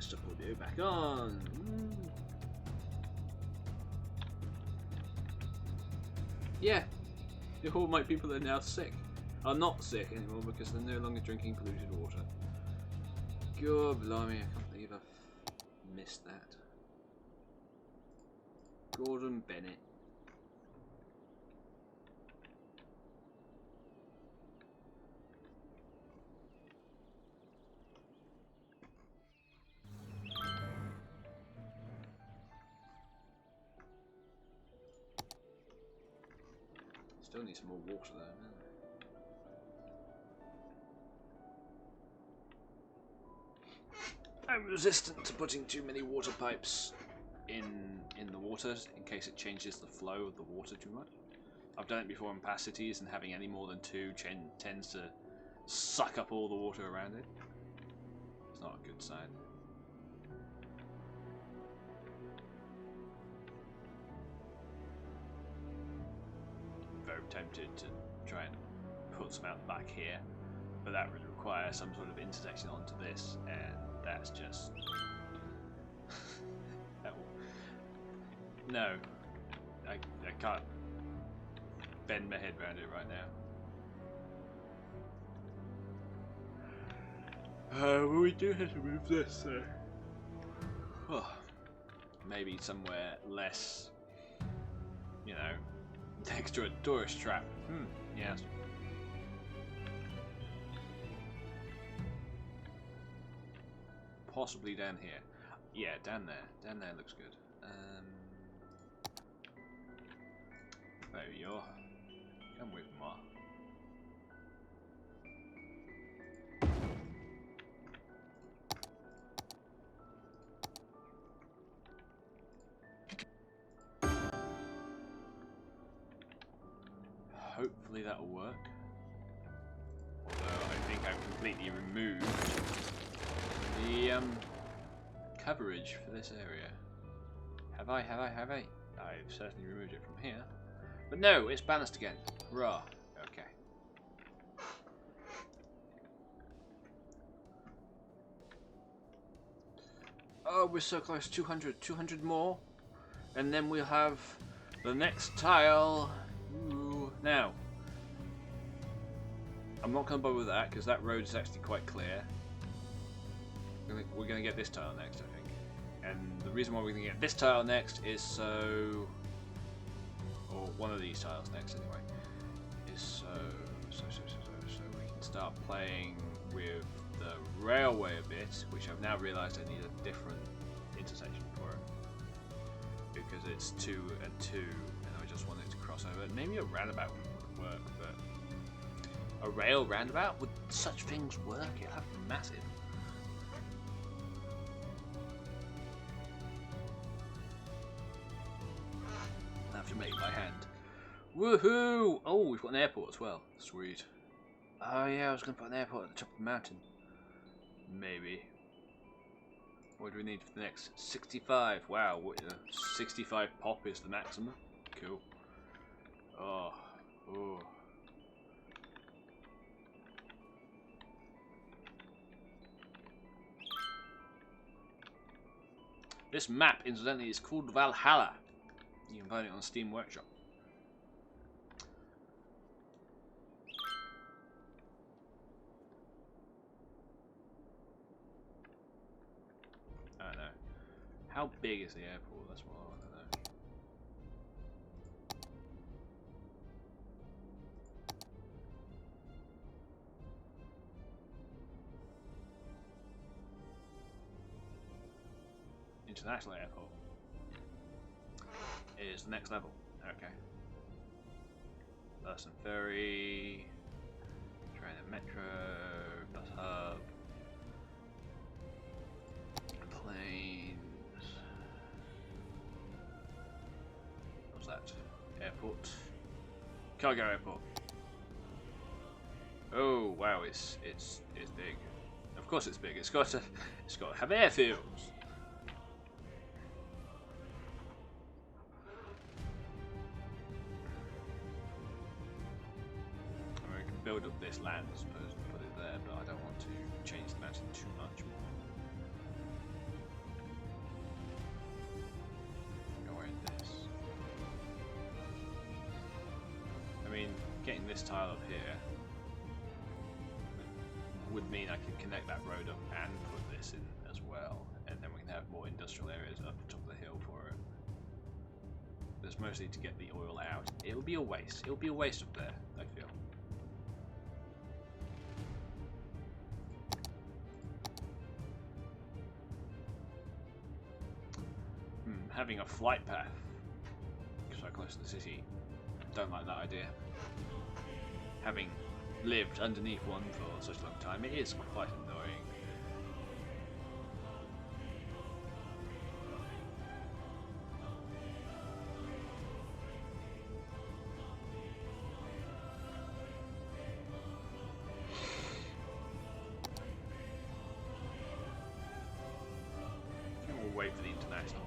Let's just put the back on. Yeah, all my people are now sick. Are not sick anymore because they're no longer drinking polluted water. God blimey, I can't believe I've missed that. Gordon Bennett. Still need some more water though, don't I? I'm resistant to putting too many water pipes in the water in case it changes the flow of the water too much. I've done it before in past cities, and having any more than two tends to suck up all the water around it. It's not a good sign. Very tempted to try and put some out back here, but that would require some sort of intersection onto this, and that's just no. I can't bend my head around it right now. Well, we do have to move this, so maybe somewhere less, you know, next to a tourist trap. Yes. Possibly down here. Yeah, down there. Down there looks good. There you are. Come with me. Hopefully that'll work. Although I think I've completely removed the coverage for this area. Have I? I've certainly removed it from here. But no, it's balanced again. Hurrah. Okay. Oh, we're so close. 200 more. And then we'll have the next tile. Ooh. Now, I'm not going to bother with that because that road is actually quite clear. We're going to get this tile next, I think. And the reason why we're going to get this tile next is so... or one of these tiles next anyway, is so we can start playing with the railway a bit, which I've now realised I need a different intersection for it, because it's 2 and 2, and I just want it to cross over. Maybe a roundabout would work, but a rail roundabout, would such things work? It'll have to be massive. To make by hand. Woohoo! Oh, we've got an airport as well. Sweet. Oh yeah, I was going to put an airport at the top of the mountain. Maybe. What do we need for the next? 65. Wow, 65 pop is the maximum. Cool. Oh. This map, incidentally, is called Valhalla. You can find it on Steam Workshop. I don't know. How big is the airport? That's what I want to know. International airport is the next level. Okay. Bus and ferry, train and metro, bus hub, planes. What's that? Airport. Cargo airport. Oh wow, it's big. Of course it's big. It's got to have airfields. Build up this land, I suppose, and put it there, but I don't want to change the mountain too much more. this tile up here would mean I could connect that road up and put this in as well, and then we can have more industrial areas up the top of the hill for it. But it's mostly to get the oil out. It'll be a waste. It'll be a waste up there, I feel. Having a flight path so close to the city, don't like that idea. Having lived underneath one for such a long time, it is quite annoying. I think we'll wait for the international one.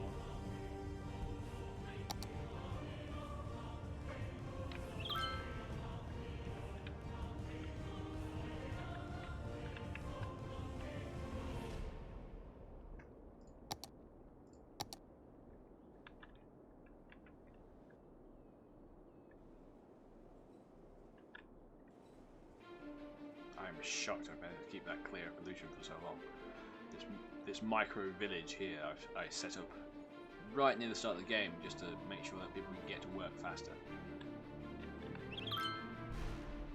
I'm shocked I've managed to keep that clear of pollution for so long. This micro village here I set up right near the start of the game just to make sure that people can get to work faster.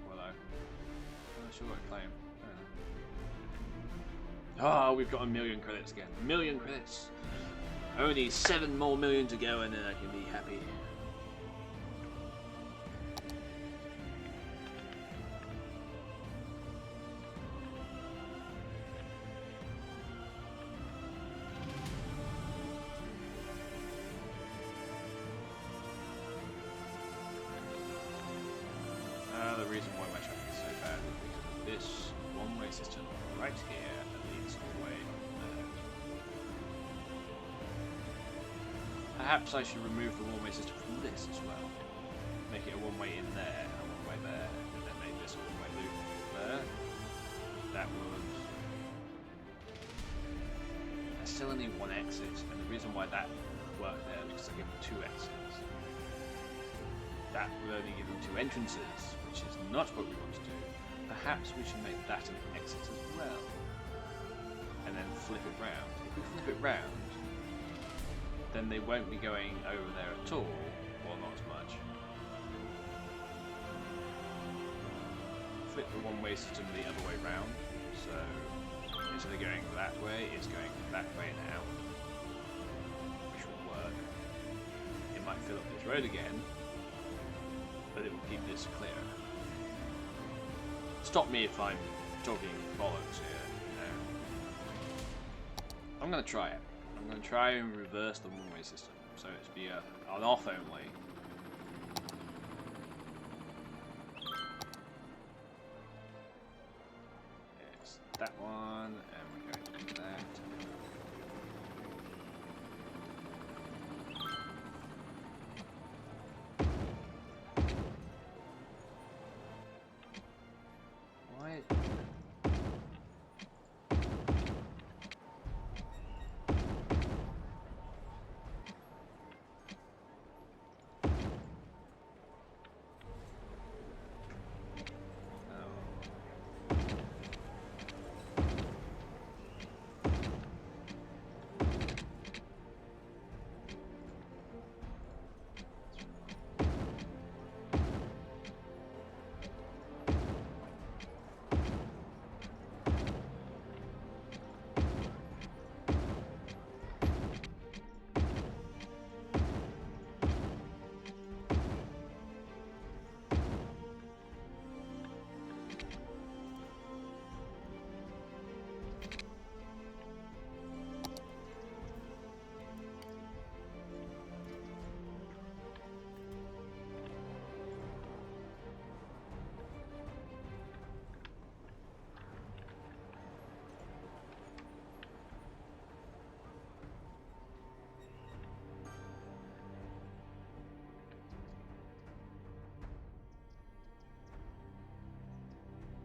Well, I'm not sure what I claim. Oh, we've got 1,000,000 credits again. 1,000,000 credits! Only 7 more million to go and then I can be happy. The reason why my traffic is so bad is because of this one-way system right here that leads all the way there. Perhaps I should remove the one-way system from this as well. Make it a one-way in there, a one-way there, and then make this a one-way loop there. That would... I still only one exit, and the reason why that worked there is because I give them 2 exits. That will only give them 2 entrances, which is not what we want to do. Perhaps we should make that an exit as well. And then flip it round. If we flip it round, then they won't be going over there at all, or not as much. Flip the one-way system the other way round, so instead of going that way, it's going that way and out. Which will work. It might fill up this road again, but it will keep this clear. Stop me if I'm talking bollocks here. No. I'm going to try it. I'm going to try and reverse the one-way system, so it's be an off only. It's that one, and we're going to do that.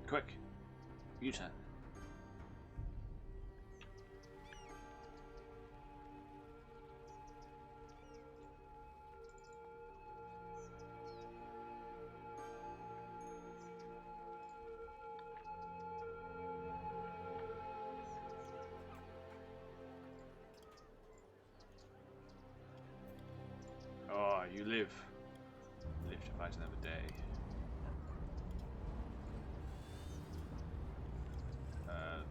Quick, U-turn. you live. Live to fight another day.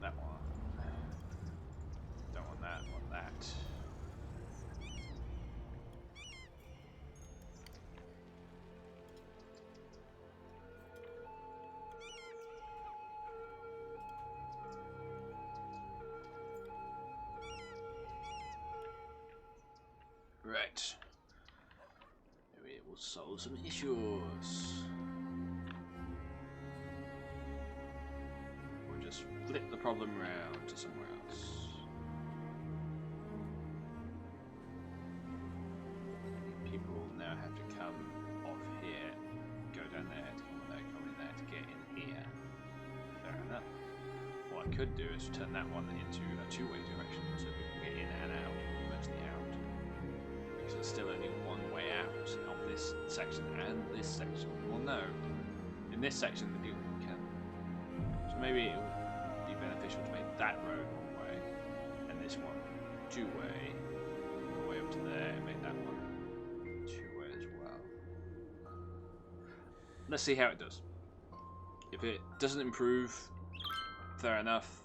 That one. Don't want that, want that. Right. Maybe it will solve some issues. Or just flip the problem around to somewhere else. People now have to come off here, go down there, to come there, come in there to get in here. Fair enough. What I could do is turn that one into a two-way direction so people can get in and out, mostly out. Because there's still only one way out of this section and this section. Well, no. In this section, the people can. So maybe it would be beneficial to make that road one way and this one two-way, all the way up to there, and make that one two-way as well. Let's see how it does. If it doesn't improve, fair enough.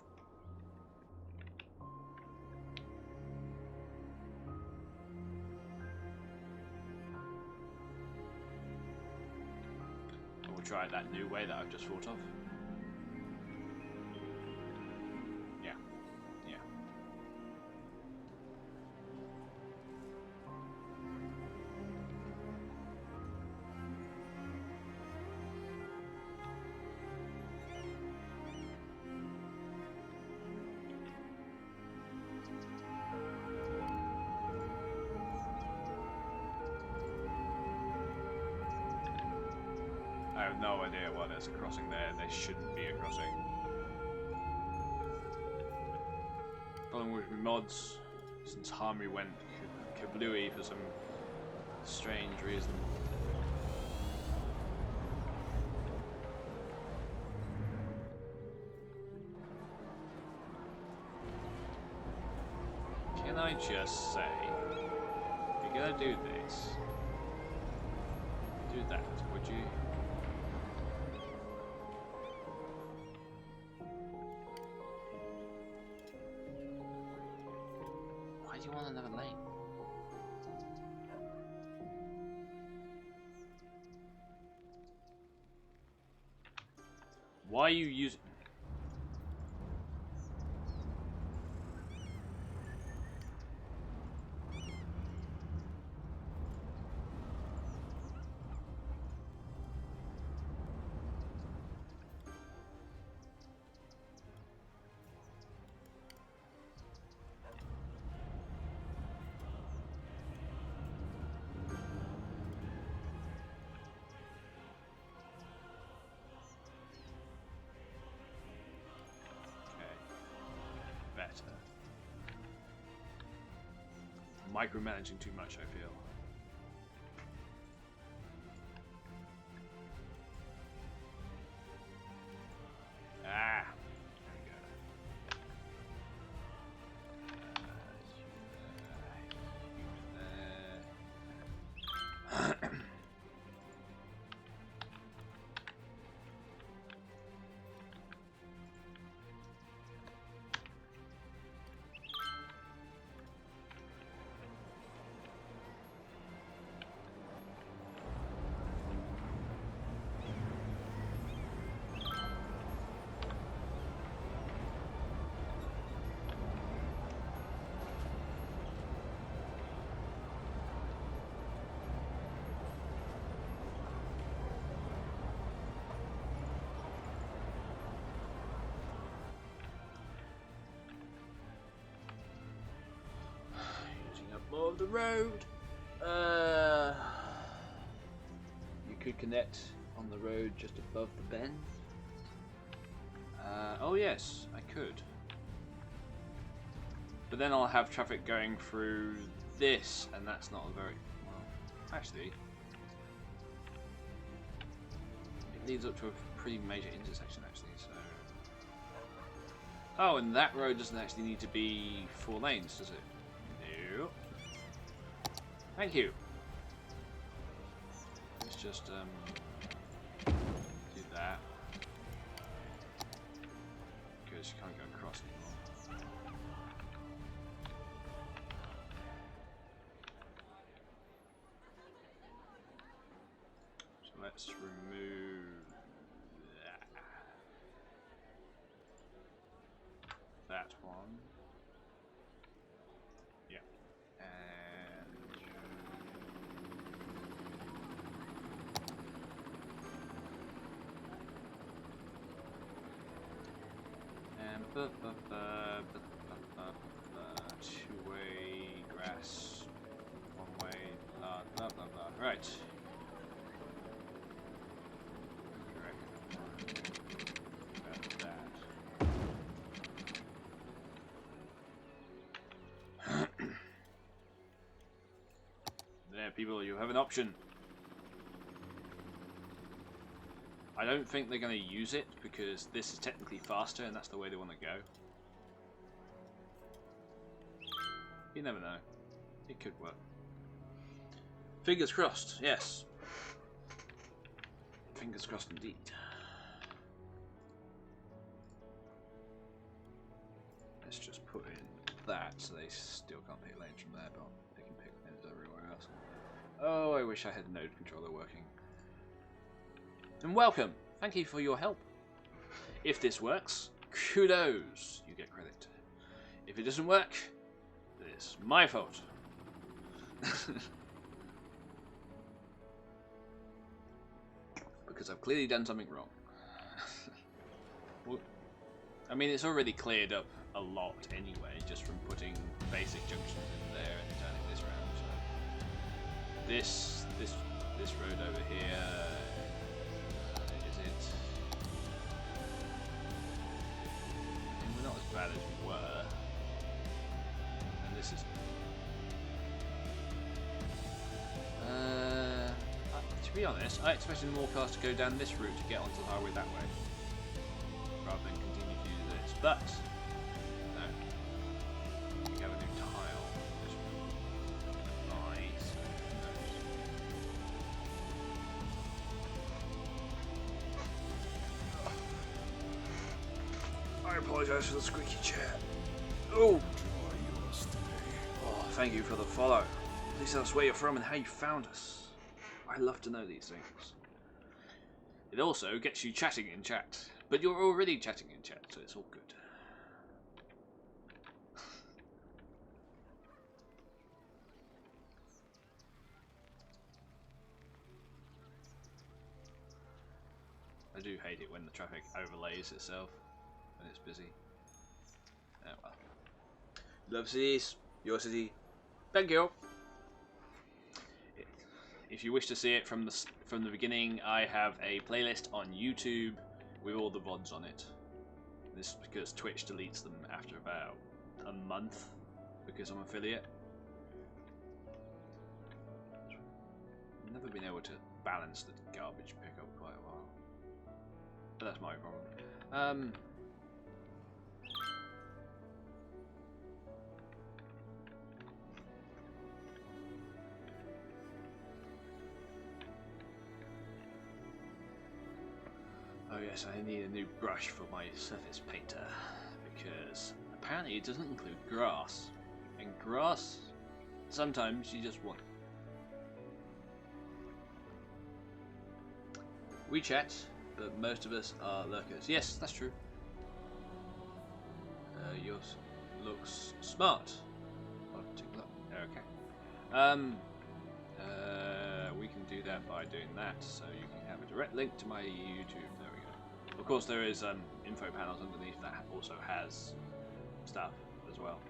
We'll try that new way that I've just thought of. Yeah. Yeah. I have no idea why there's a crossing there. There shouldn't be a crossing. Following with mods, since Harmony went kablooey for some strange reason. Can I just say, if you're gonna do this, do that, would you? Why do you want another lane? Why are you using... better. Micromanaging too much, I feel. Ah, there we go. More of the road. You could connect on the road just above the bend. Oh yes, I could. But then I'll have traffic going through this, and that's not a very well. Actually, it leads up to a pretty major intersection. Actually, so. Oh, and that road doesn't actually need to be 4 lanes, does it? No. Thank you. let's just do that. Because you can't go across anymore. So let's remove that one. Yeah. And two-way grass, one-way, blah blah blah blah. Right. There, people, you have an option. I don't think they're going to use it because this is technically faster and that's the way they want to go. You never know. It could work. Fingers crossed, yes. Fingers crossed indeed. Let's just put in that so they still can't pick lanes from there, but they can pick lanes everywhere else. Oh, I wish I had a node controller working. And welcome! Thank you for your help. If this works, kudos! You get credit. If it doesn't work, it's my fault. Because I've clearly done something wrong. Well, I mean, it's already cleared up a lot anyway, just from putting basic junctions in there and turning this round. So this road over here, is it? I mean, we're not as bad as we were, and this is. To be honest, I expected more cars to go down this route to get onto the highway that way, rather than continue to do this. But no, we have a new tile. Nice. I apologise for the squeaky chair. Oh, thank you for the follow. Please tell us where you're from and how you found us. I love to know these things. It also gets you chatting in chat, but you're already chatting in chat, so it's all good. I do hate it when the traffic overlays itself when it's busy. Oh well. Love cities, your city. Thank you. If you wish to see it from the beginning, I have a playlist on YouTube with all the VODs on it. This is because Twitch deletes them after about a month because I'm affiliate. I've never been able to balance the garbage pickup quite a while, but that's my problem. Oh yes, I need a new brush for my surface painter because apparently it doesn't include grass, and grass sometimes you just want. We chat, but most of us are lurkers. Yes, that's true. Yours looks smart. Okay. We can do that by doing that, so you can have a direct link to my YouTube. There we go. Of course, there is info panels underneath that also has stuff as well.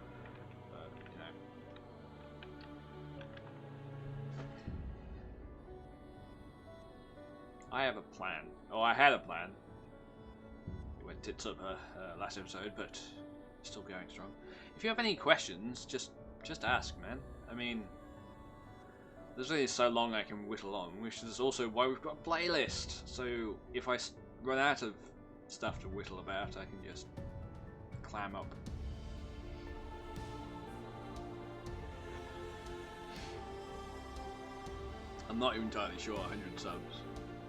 But, you know. I have a plan. Oh, I had a plan. It went tits up last episode, but still going strong. If you have any questions, just ask, man. I mean, there's only so long I can whittle on, which is also why we've got a playlist. So if I run out of stuff to whittle about, I can just clam up. I'm not entirely sure 100 subs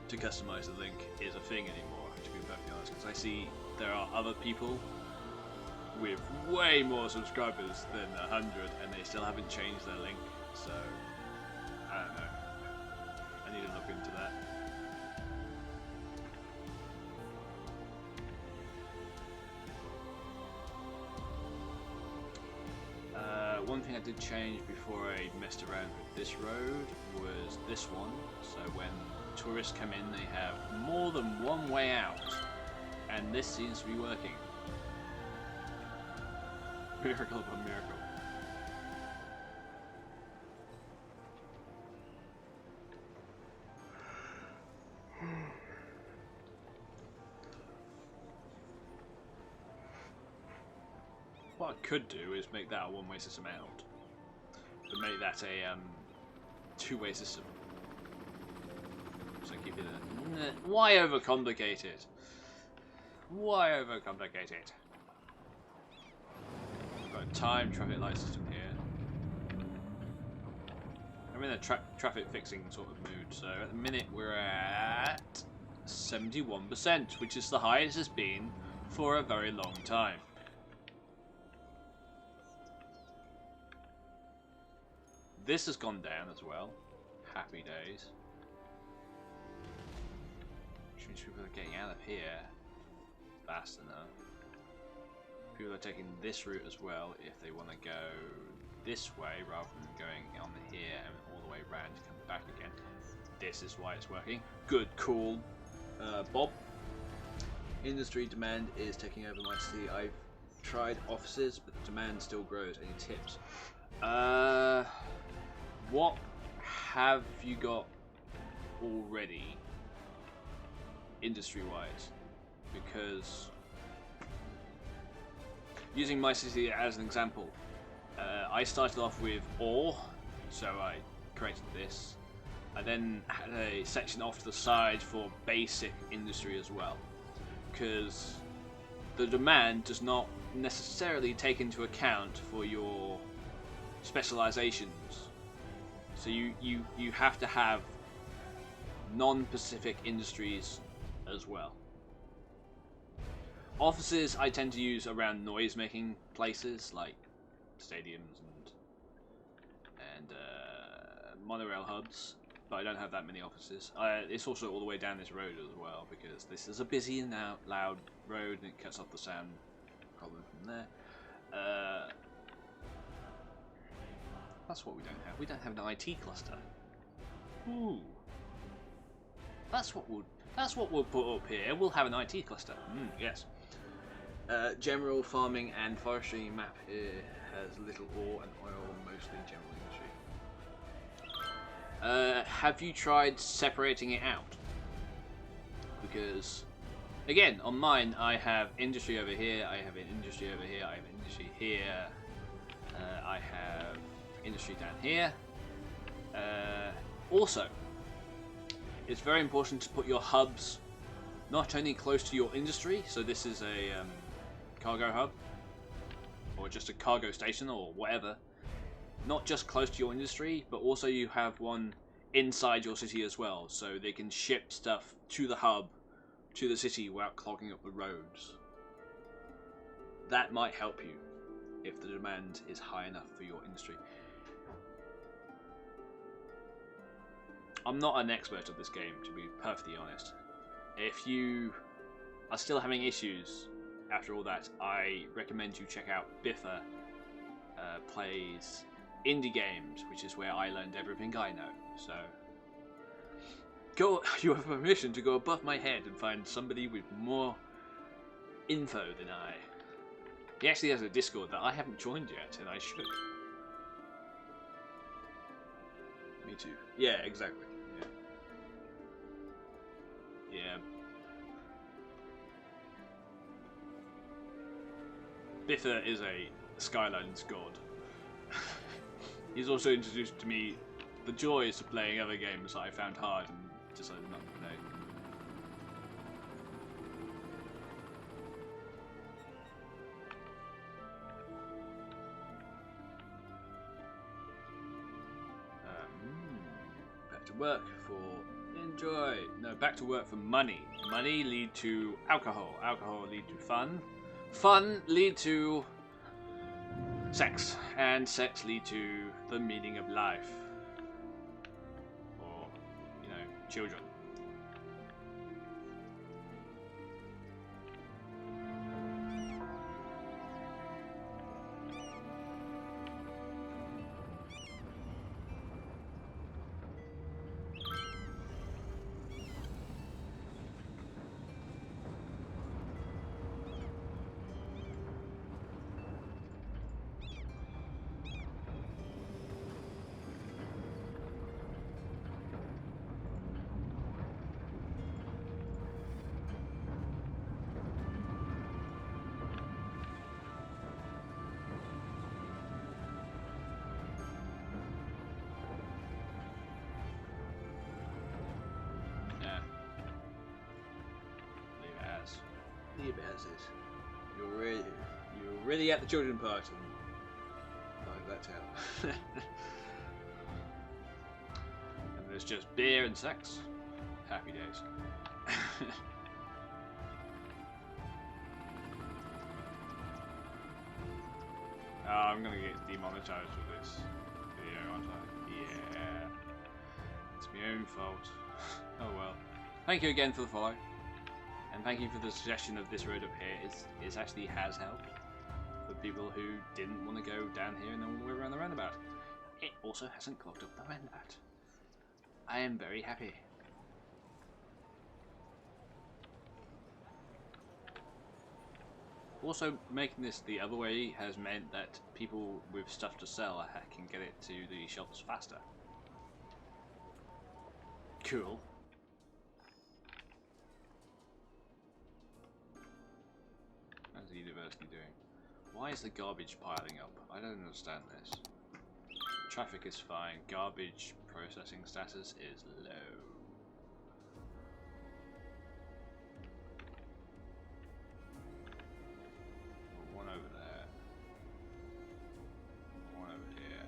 to customize the link is a thing anymore, to be perfectly honest, because I see there are other people with way more subscribers than 100 and they still haven't changed their link, so I don't know. I need to look into that. One thing I did change before I messed around with this road was this one. So when tourists come in, they have more than one way out, and this seems to be working. Miracle upon miracle. What I could do is make that a one-way system out, but make that a two-way system. So keep it a... Why overcomplicate it? Why overcomplicate it? We've got a time traffic light system here. I'm in a traffic fixing sort of mood, so at the minute we're at 71%, which is the highest it's been for a very long time. This has gone down as well. Happy days. Which means people are getting out of here fast enough. People are taking this route as well if they want to go this way rather than going on here and all the way around to come back again. This is why it's working. Good call, Bob. Industry demand is taking over my city. I've tried offices, but the demand still grows. Any tips? What have you got already, industry-wise? Because using my city as an example, I started off with ore, so I created this. I then had a section off to the side for basic industry as well, because the demand does not necessarily take into account for your specializations. So you have to have non-specific industries as well. Offices I tend to use around noise-making places like stadiums and monorail hubs, but I don't have that many offices. It's also all the way down this road as well, because this is a busy and loud road and it cuts off the sound problem from there. That's what we don't have. We don't have an IT cluster. Ooh. That's what we'll put up here. We'll have an IT cluster. Yes. General farming and forestry map here has little ore and oil, mostly general industry. Have you tried separating it out? Because, again, on mine I have industry over here, I have an industry over here, I have industry here, I have industry down here. Also, it's very important to put your hubs not only close to your industry, so this is a cargo hub or just a cargo station or whatever, not just close to your industry, but also you have one inside your city as well, so they can ship stuff to the hub, to the city, without clogging up the roads. That might help you if the demand is high enough for your industry. I'm not an expert of this game, to be perfectly honest. If you are still having issues after all that, I recommend you check out Biffa plays indie games, which is where I learned everything I know. So, you have permission to go above my head and find somebody with more info than I. He actually has a Discord that I haven't joined yet, and I should. Me too. Yeah, exactly. Yeah. Biffa is a Skylines god. He's also introduced to me the joys of playing other games that I found hard and decided not to play. Back to work for enjoy. No, back to work for money. Money lead to alcohol. Alcohol lead to fun. Fun lead to sex. And sex lead to the meaning of life. Or, you know, children. Leave it as is. You're really at the children part and like that tale. And there's just beer and sex. Happy days. Oh, I'm gonna get demonetized for this video, aren't I? Yeah. It's my own fault. Oh well. Thank you again for the follow. And thank you for the suggestion of this road up here. It actually has helped for people who didn't want to go down here and then want to go around the roundabout. It also hasn't clogged up the roundabout. I am very happy. Also, making this the other way has meant that people with stuff to sell can get it to the shops faster. Cool. How's the university doing? Why is the garbage piling up? I don't understand this. Traffic is fine. Garbage processing status is low. One over there. One over here.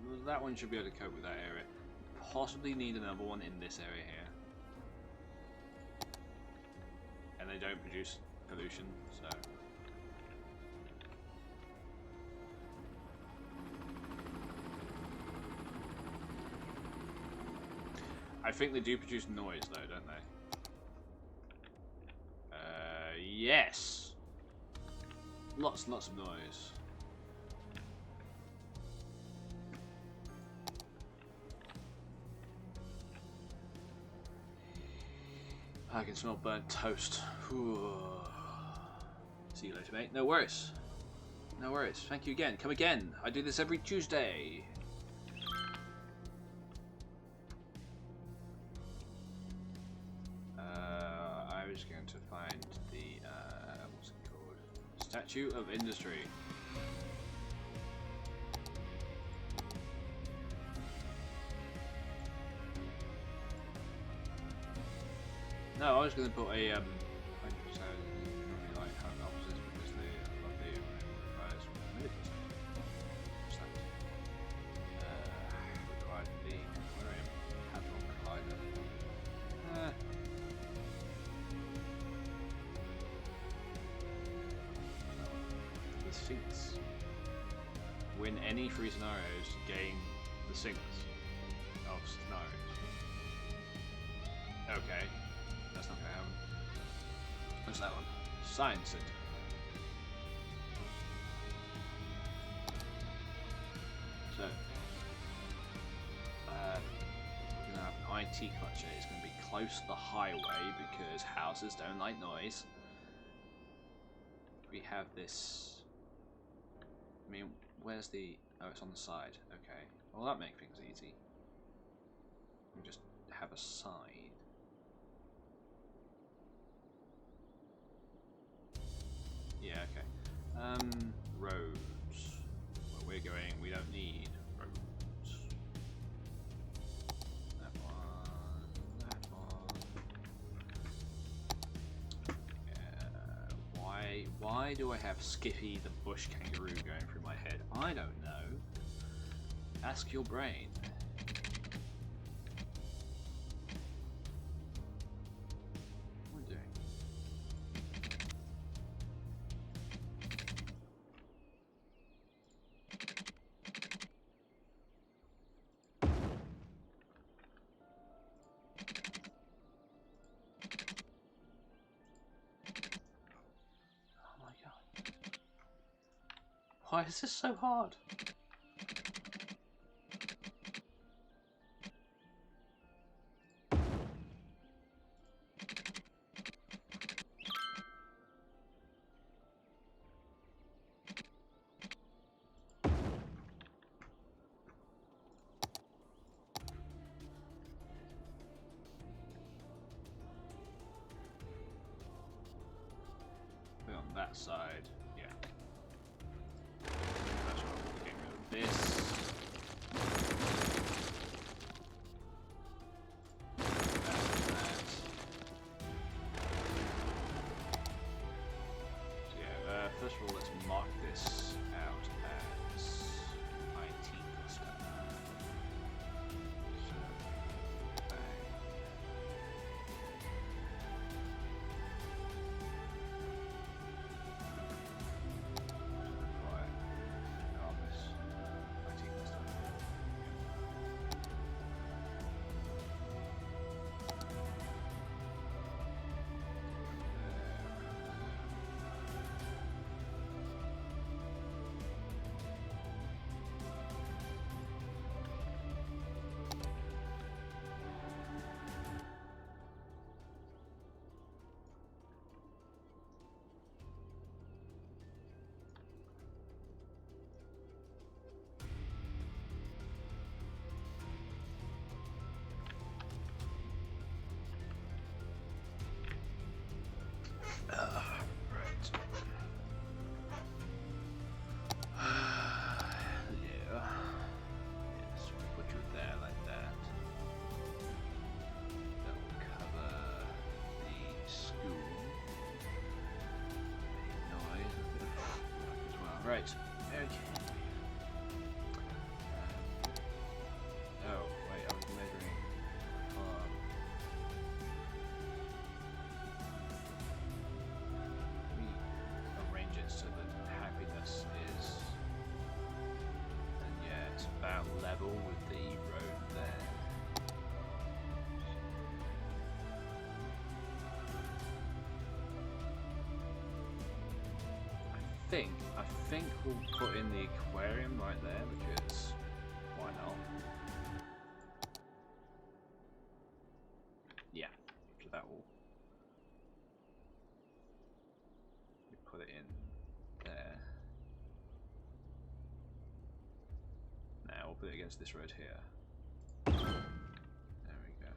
Well, that one should be able to cope with that area. Possibly need another one in this area here. And they don't produce pollution, so. I think they do produce noise though, don't they? Yes! Lots of noise. I can smell burnt toast. Ooh. See you later, mate. No worries. No worries. Thank you again. Come again. I do this every Tuesday. I was going to find the what's it called? Statue of Industry. No, I was going to put a like home offices because they love the requires military stuff. Required the hadron collider. The Sphinx. Win any 3 scenarios, gain the Sphinx of scenarios. Okay. That's not gonna happen. What's that one? Science Center. So, we're gonna have an IT clutcher. It's gonna be close to the highway because houses don't like noise. We have this. I mean, where's the? Oh, it's on the side. Okay. Well, that makes things easy. We just have a side. Yeah, okay. Roads. Where we're going, we don't need roads. That one. That one. Why do I have Skippy the bush kangaroo going through my head? I don't know. Ask your brain. Why is this so hard? On that side, yeah. That's what we're getting rid of this. So yeah, first of all, let's mark this out as IT cluster. So, bang. Right. Yeah. Yes, we'll put you there like that. That will cover the school. Noise, a bit of work as well. Right. Okay. Oh, wait, I was measuring. So that happiness is, and yeah, it's about level with the road there. I think we'll put in the aquarium right there because why not? Yeah, so that will put it in there. Now we'll put it against this road here. There we go.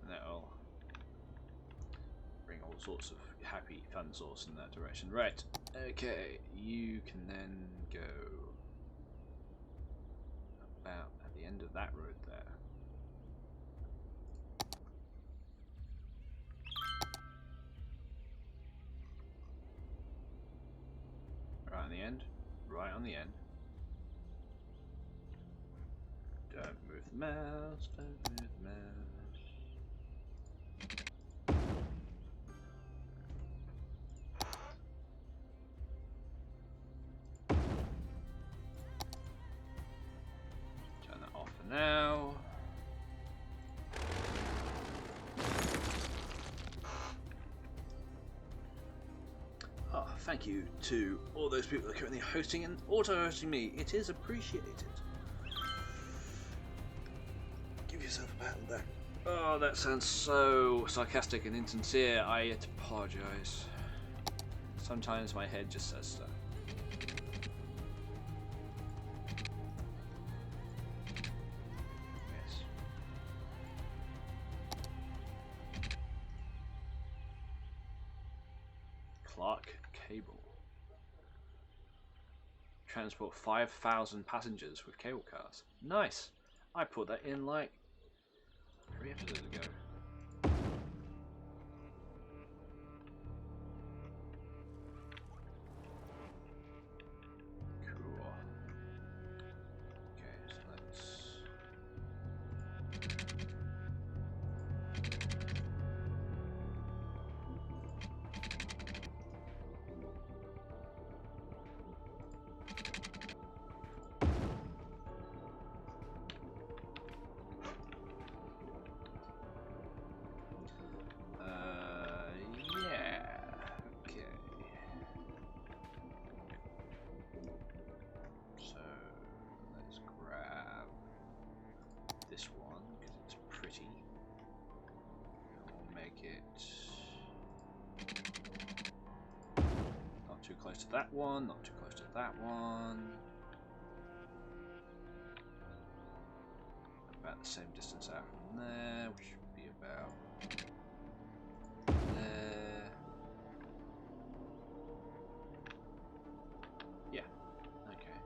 And that'll bring all sorts of happy fun sauce in that direction. Right, okay, you can then go about at the end of that road there. Right on the end. Right on the end. Don't move the mouse. Don't move the mouse. Turn that off for now. Thank you to all those people that are currently hosting and auto-hosting me. It is appreciated. Give yourself a pat on the back. Oh, that sounds so sarcastic and insincere. I apologise. Sometimes my head just says stuff. Yes. Clark Cable. Transport 5,000 passengers with cable cars. Nice. I put that in like 3 episodes ago. Cool. Okay, so let's. to that one, not too close to that one. About the same distance out from there, which should be about there. Yeah, okay.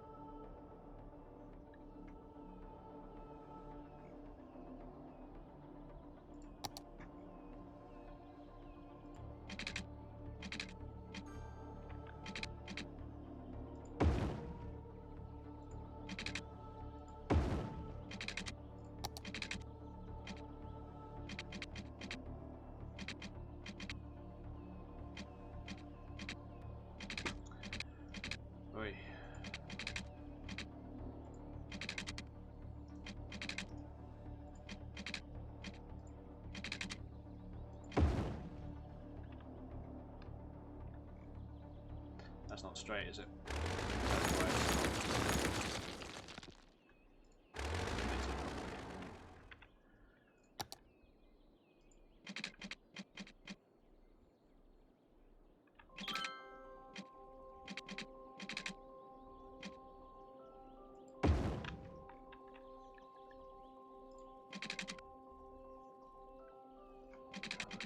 Oi. That's not straight, is it?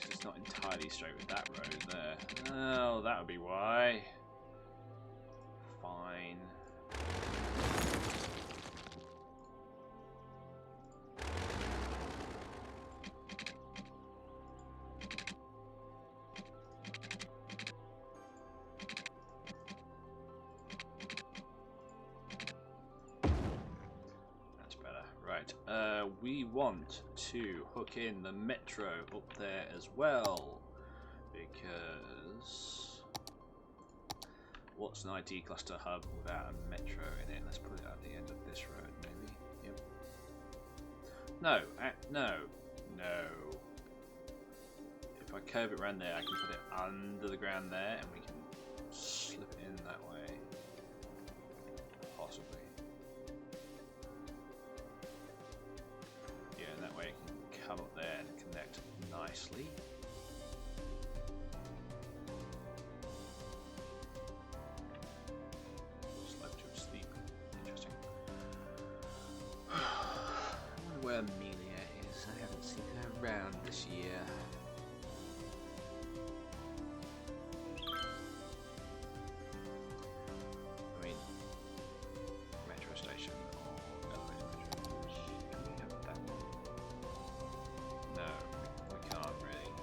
It's not entirely straight with that road there. Oh, that would be why. Fine. That's better. Right. We want to hook in the metro up there as well, because what's an IT cluster hub without a metro in it? Let's put it at the end of this road, maybe. Yep. No, no, no. If I curve it around there, I can put it under the ground there, and we can slip it in that way. Possibly. Yeah, and that way it can come up there and connect nicely. Slope to steep. Interesting. I wonder where Amelia is. I haven't seen her around this year. I mean, metro station or elevator metro. Can we have that one? No, we can't really.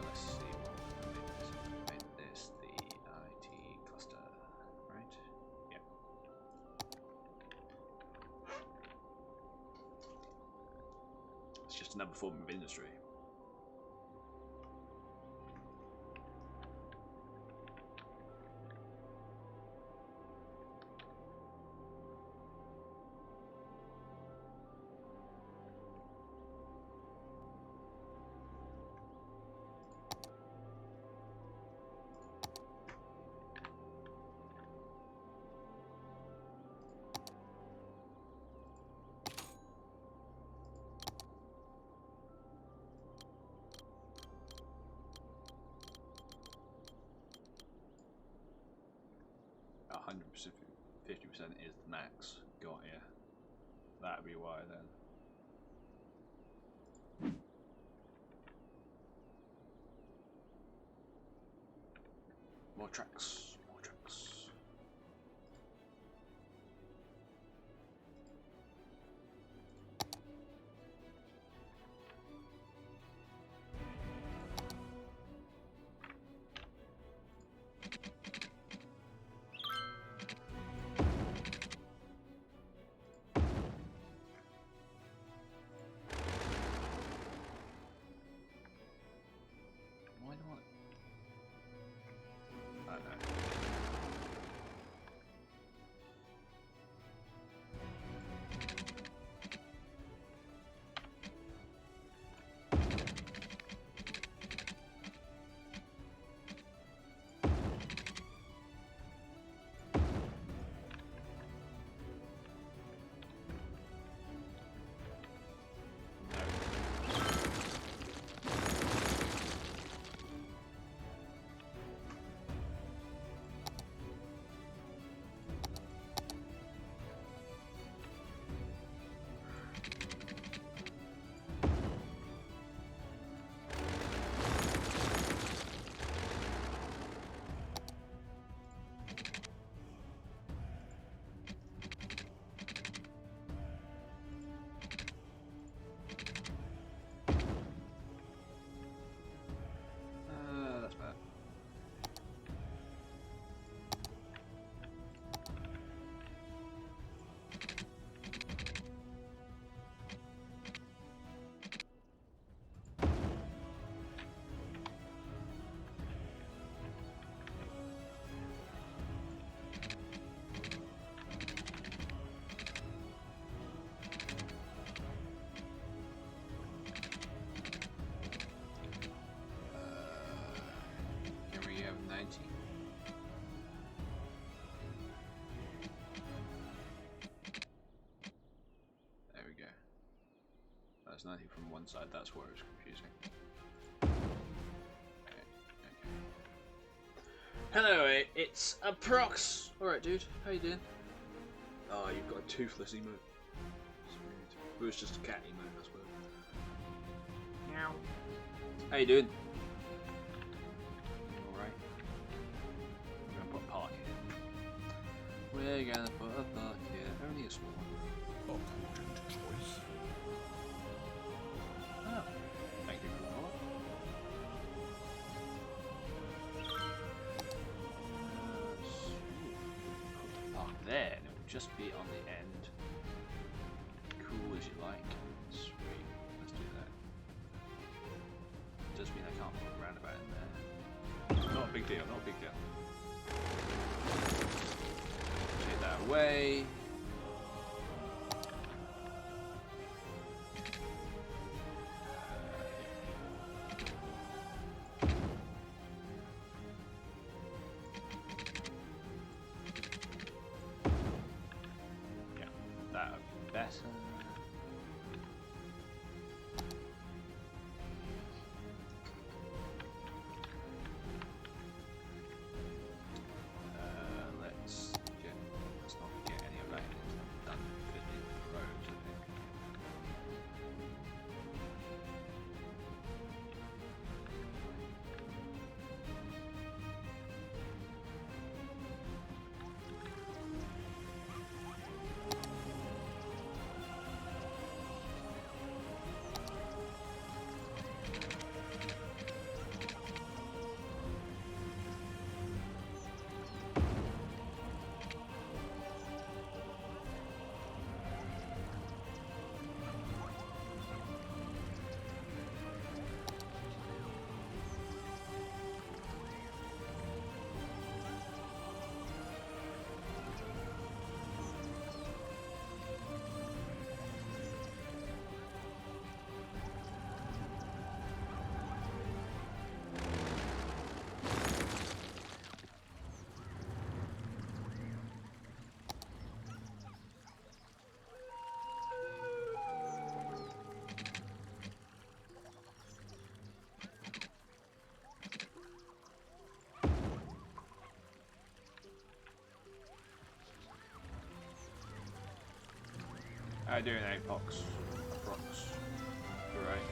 Let's see what we can make this the IT cluster, right? Yep. It's just another form of industry. A 100%, 50% is the max. Got ya. That'd be why then. More tracks. More tracks. Why not? I don't know. personality from one side. That's where it's confusing. Okay. Hello, it's a Prox. All right, dude. How you doing? Oh, you've got a toothless emote. It was just a cat emote, I suppose. Meow. How you doing? Alright. We're gonna put a park here. We're gonna put a park here. Only a small one. A prudent choice. Oh. Thank you for the follow. Put the park there, and it will just be on the end. Cool as you like. Sweet. Let's do that. Does mean I can't put a roundabout in there. Not a big deal, not a big deal. Take that away. Yeah, that would be better. Let's not get any of that done fitting the roads, I think. How you doing, Apox? Prox. Alright.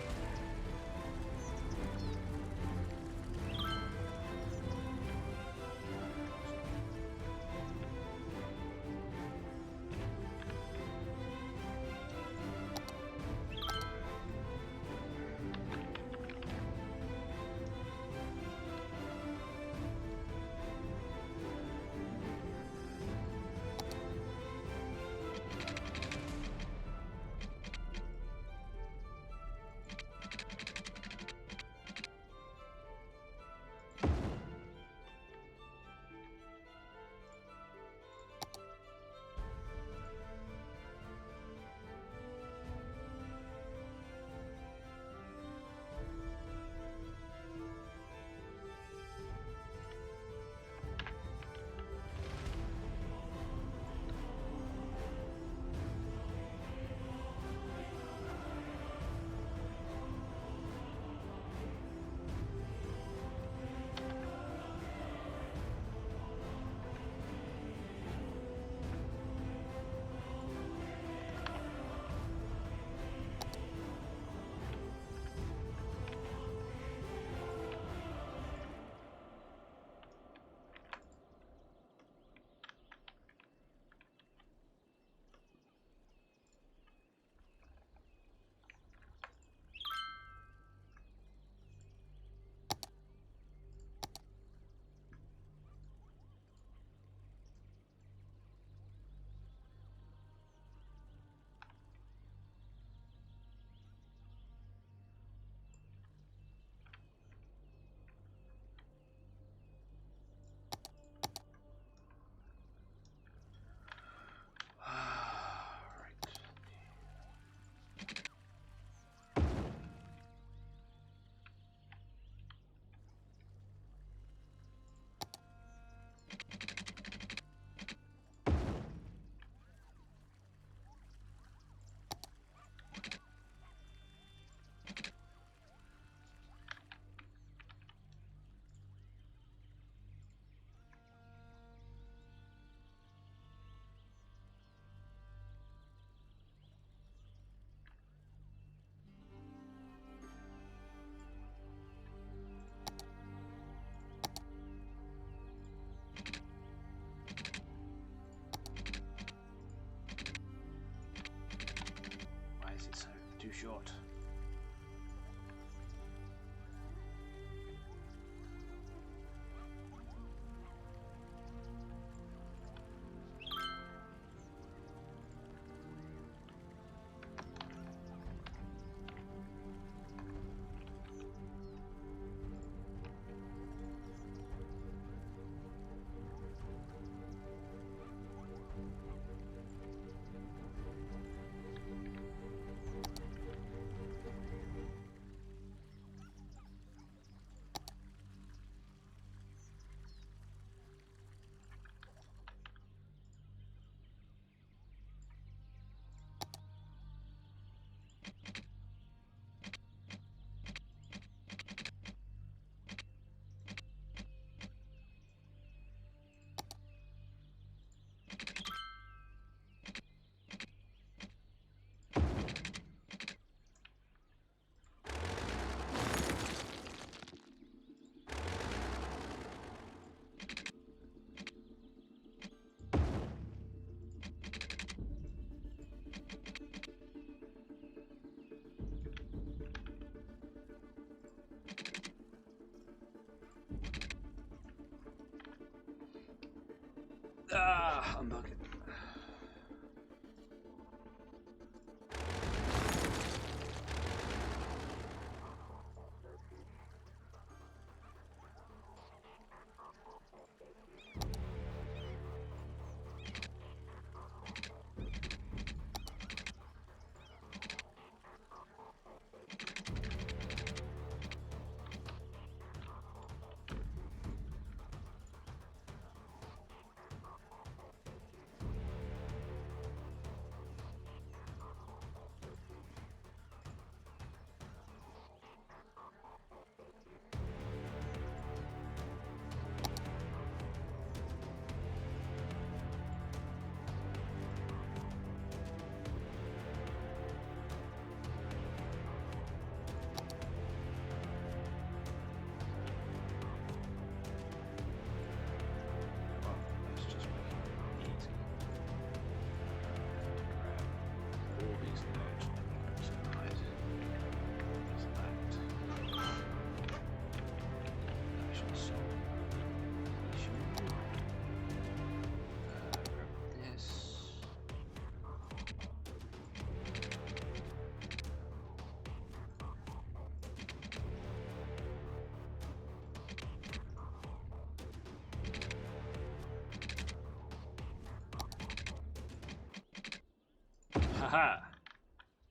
Haha!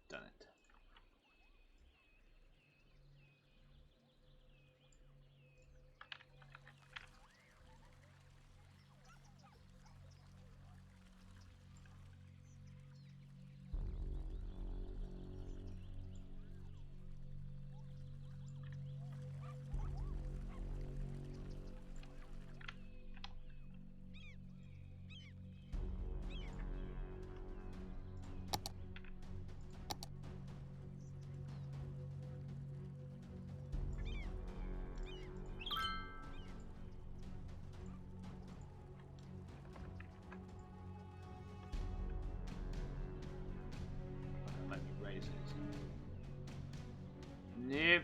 Done it. Let me raise it. Nope.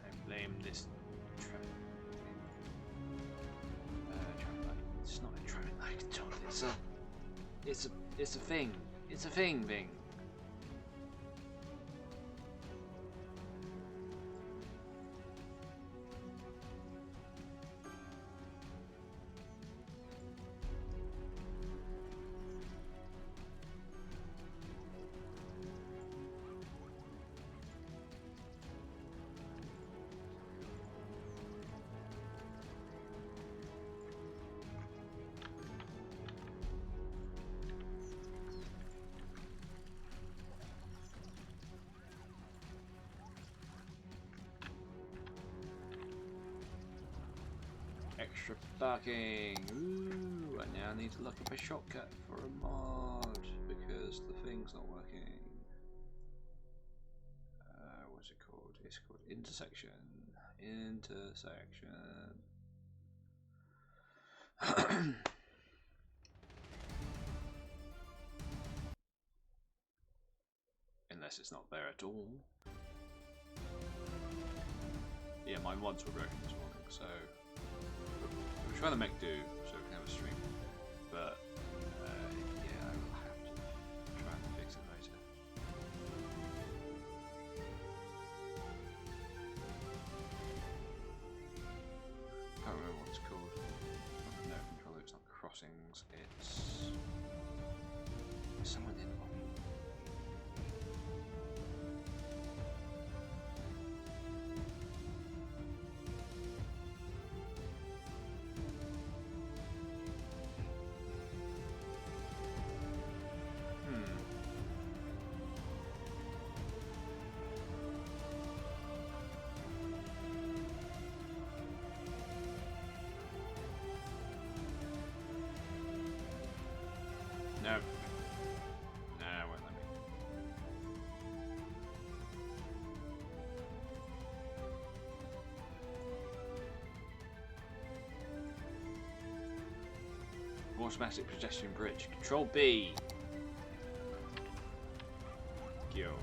I blame this traffic thing. Traffic light. It's not a traffic light at all. It's a thing. It's a thing. Extra parking. Ooh, I now need to look up a shortcut for a mod because the thing's not working. What's it called? It's called intersection. Unless it's not there at all. Yeah, my mods were broken this morning, so we're trying to make do so we can have a stream. But yeah, I will have to try and fix it later. Can't remember what it's called. No controller, it's not crossings, it's someone in the lobby. No. No, it won't let me. Automatic pedestrian bridge. Control B. Go.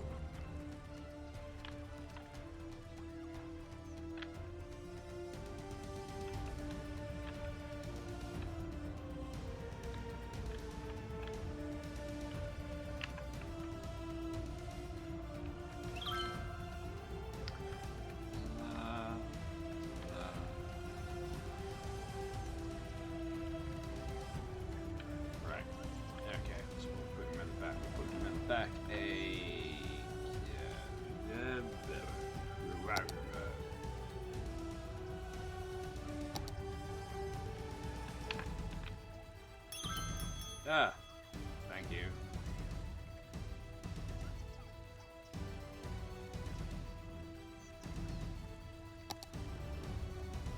Back thank you.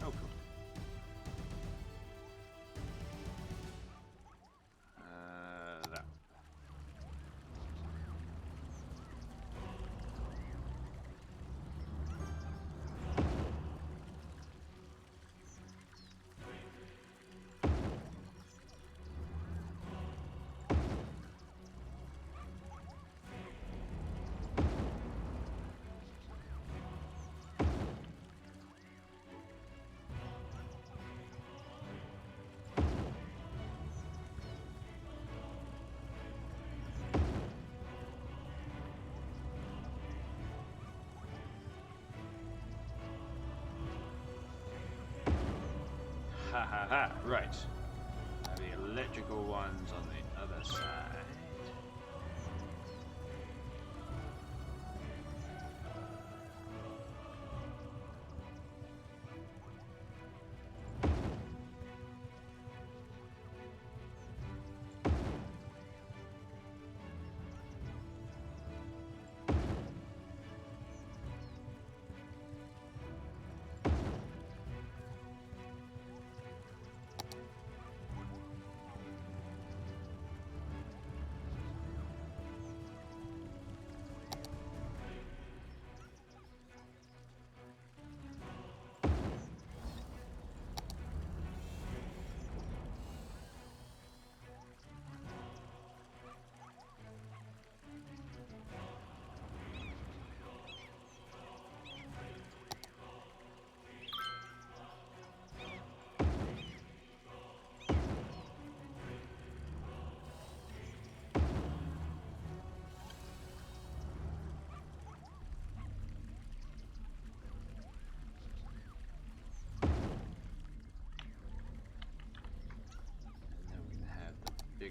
Oh, cool. That. Ha ha ha, right. Now the electrical ones on the other side.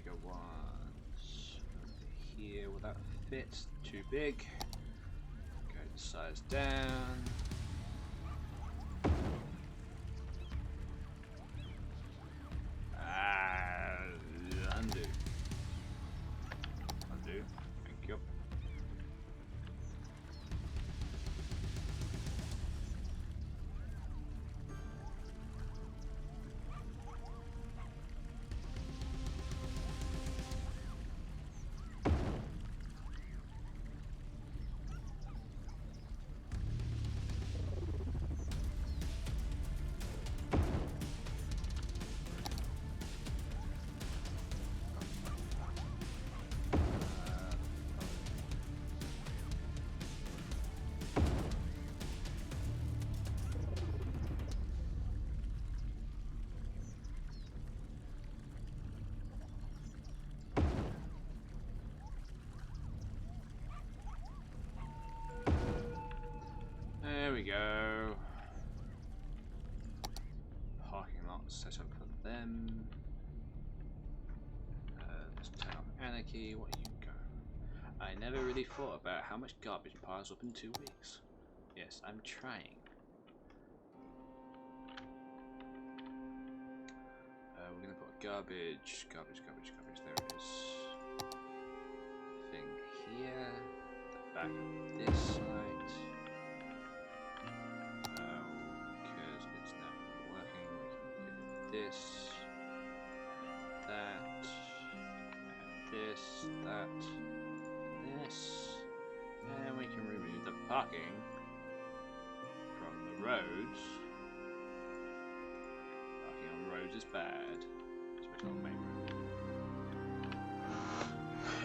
go once over here. Will that fit? Too big. Go the size down. Undo. Undo. Thank you. There we go. Parking lot set up for them. Let's turn off anarchy. What you go? I never really thought about how much garbage piles up in 2 weeks. Yes, I'm trying. We're gonna put garbage. There it is. Thing here. The back of this site. This, that, and this, that, this, and we can remove the parking from the roads. Parking on roads is bad, especially on the main road.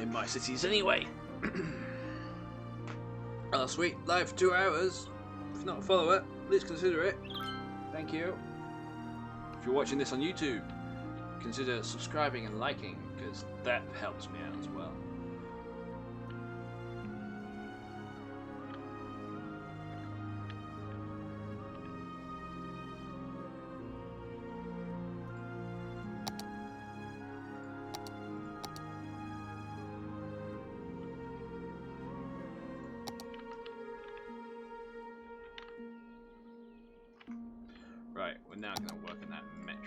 In my cities anyway. Oh sweet, live 2 hours. If not a follower, please consider it. Thank you. If you're watching this on YouTube, consider subscribing and liking, because that helps me out as well. Right, we're now going to work on that metro.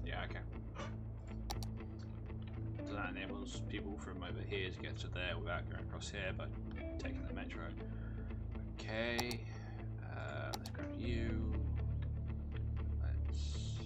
Yeah, okay. So that enables people from over here to get to there without going across here, but taking the metro. Okay, let's grab you. Let's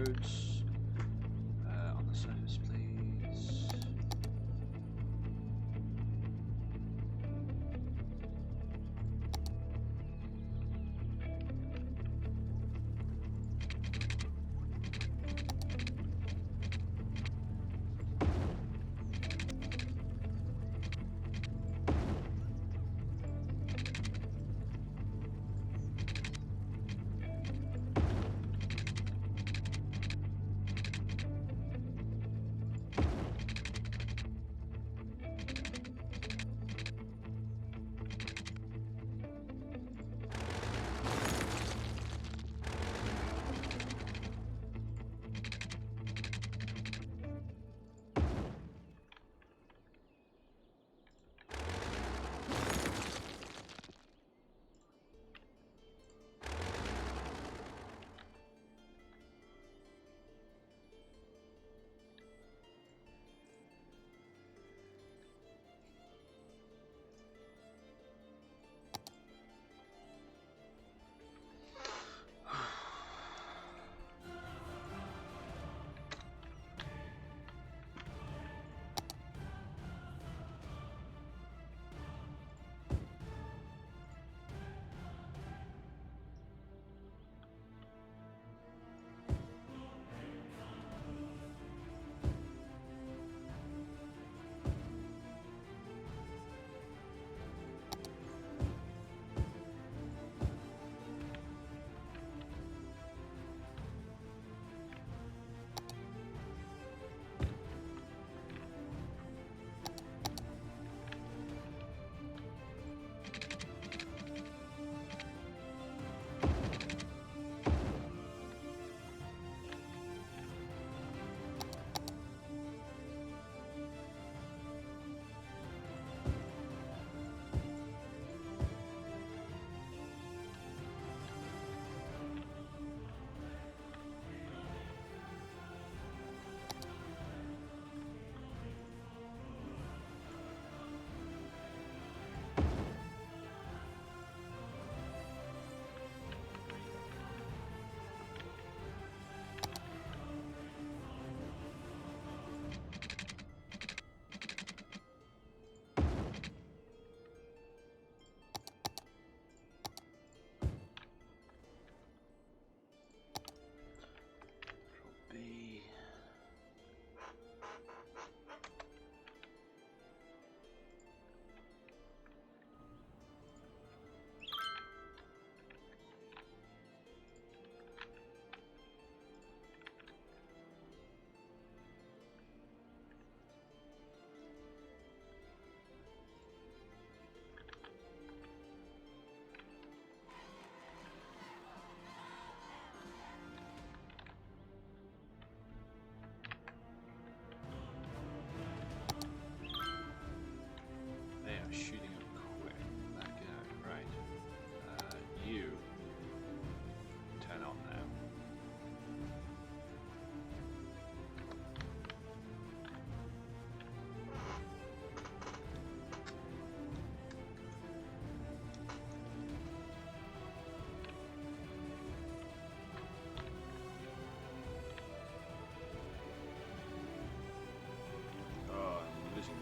roads. On the surface, please.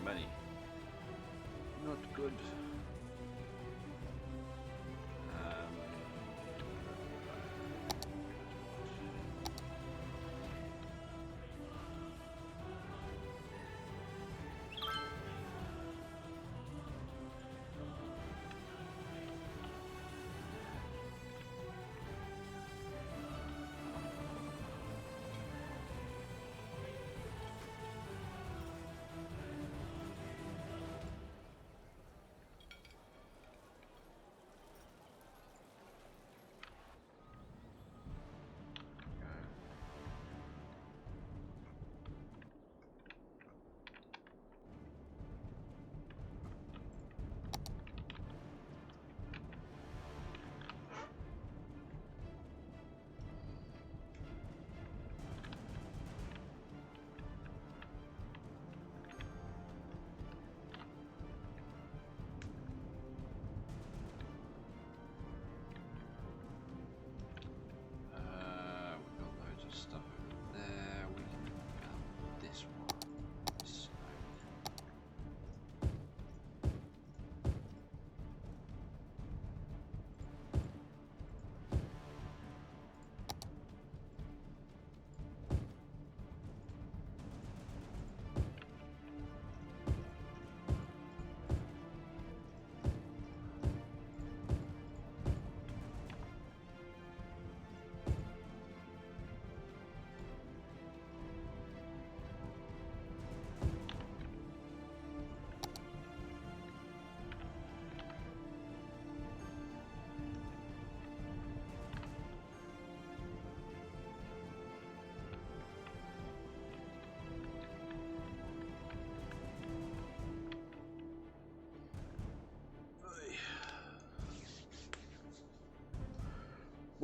Many. Not good.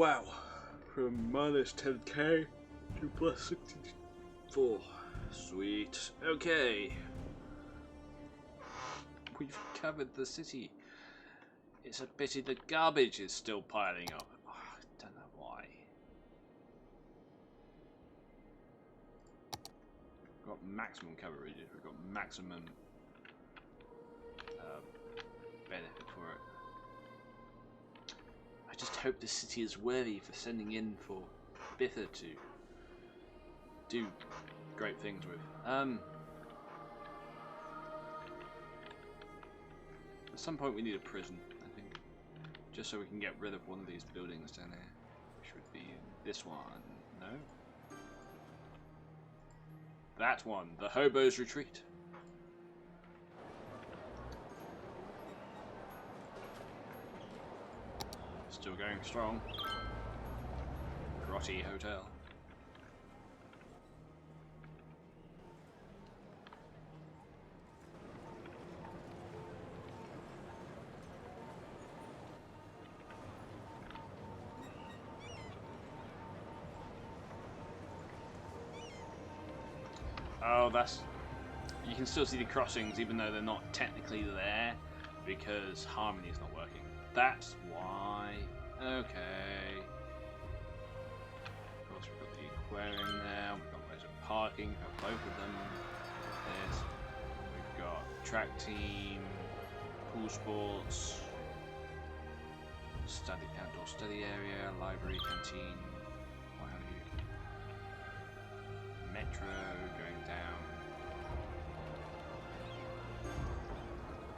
Wow, from minus 10k to plus 64. Sweet. Okay. We've covered the city. It's a pity the garbage is still piling up. Oh, I don't know why. We've got maximum coverage. We've got maximum benefit for it. I just hope the city is worthy for sending in for Bither to do great things with. At some point we need a prison, I think, just so we can get rid of one of these buildings down there, which would be this one. No, that one, the Hobo's Retreat. Still going strong. Grotty Hotel. Oh, that's... You can still see the crossings even though they're not technically there because Harmony is not working. That's why. Okay. Of course, we've got the aquarium there. We've got loads of parking for both of them. This. We've got track team, pool sports, study, outdoor study area, library, canteen, what have you. Metro going down.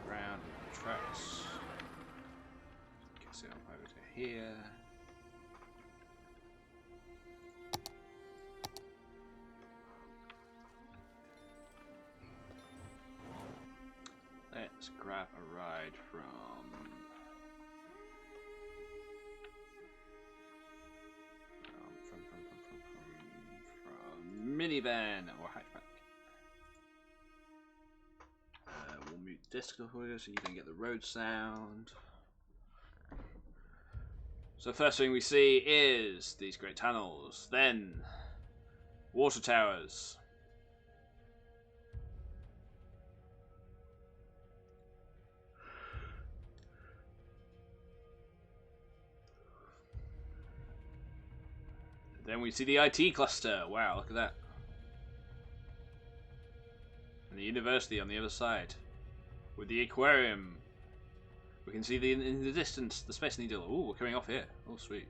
Ground tracks. Get it up over to here. Let's grab a ride from minivan or hatchback. We'll mute desktop audio so you don't get the road sound. So the first thing we see is these great tunnels, then water towers. Then we see the IT cluster. Wow, look at that. And the university on the other side. With the aquarium. We can see in the distance the Space Needle. Ooh, we're coming off here. Oh, sweet.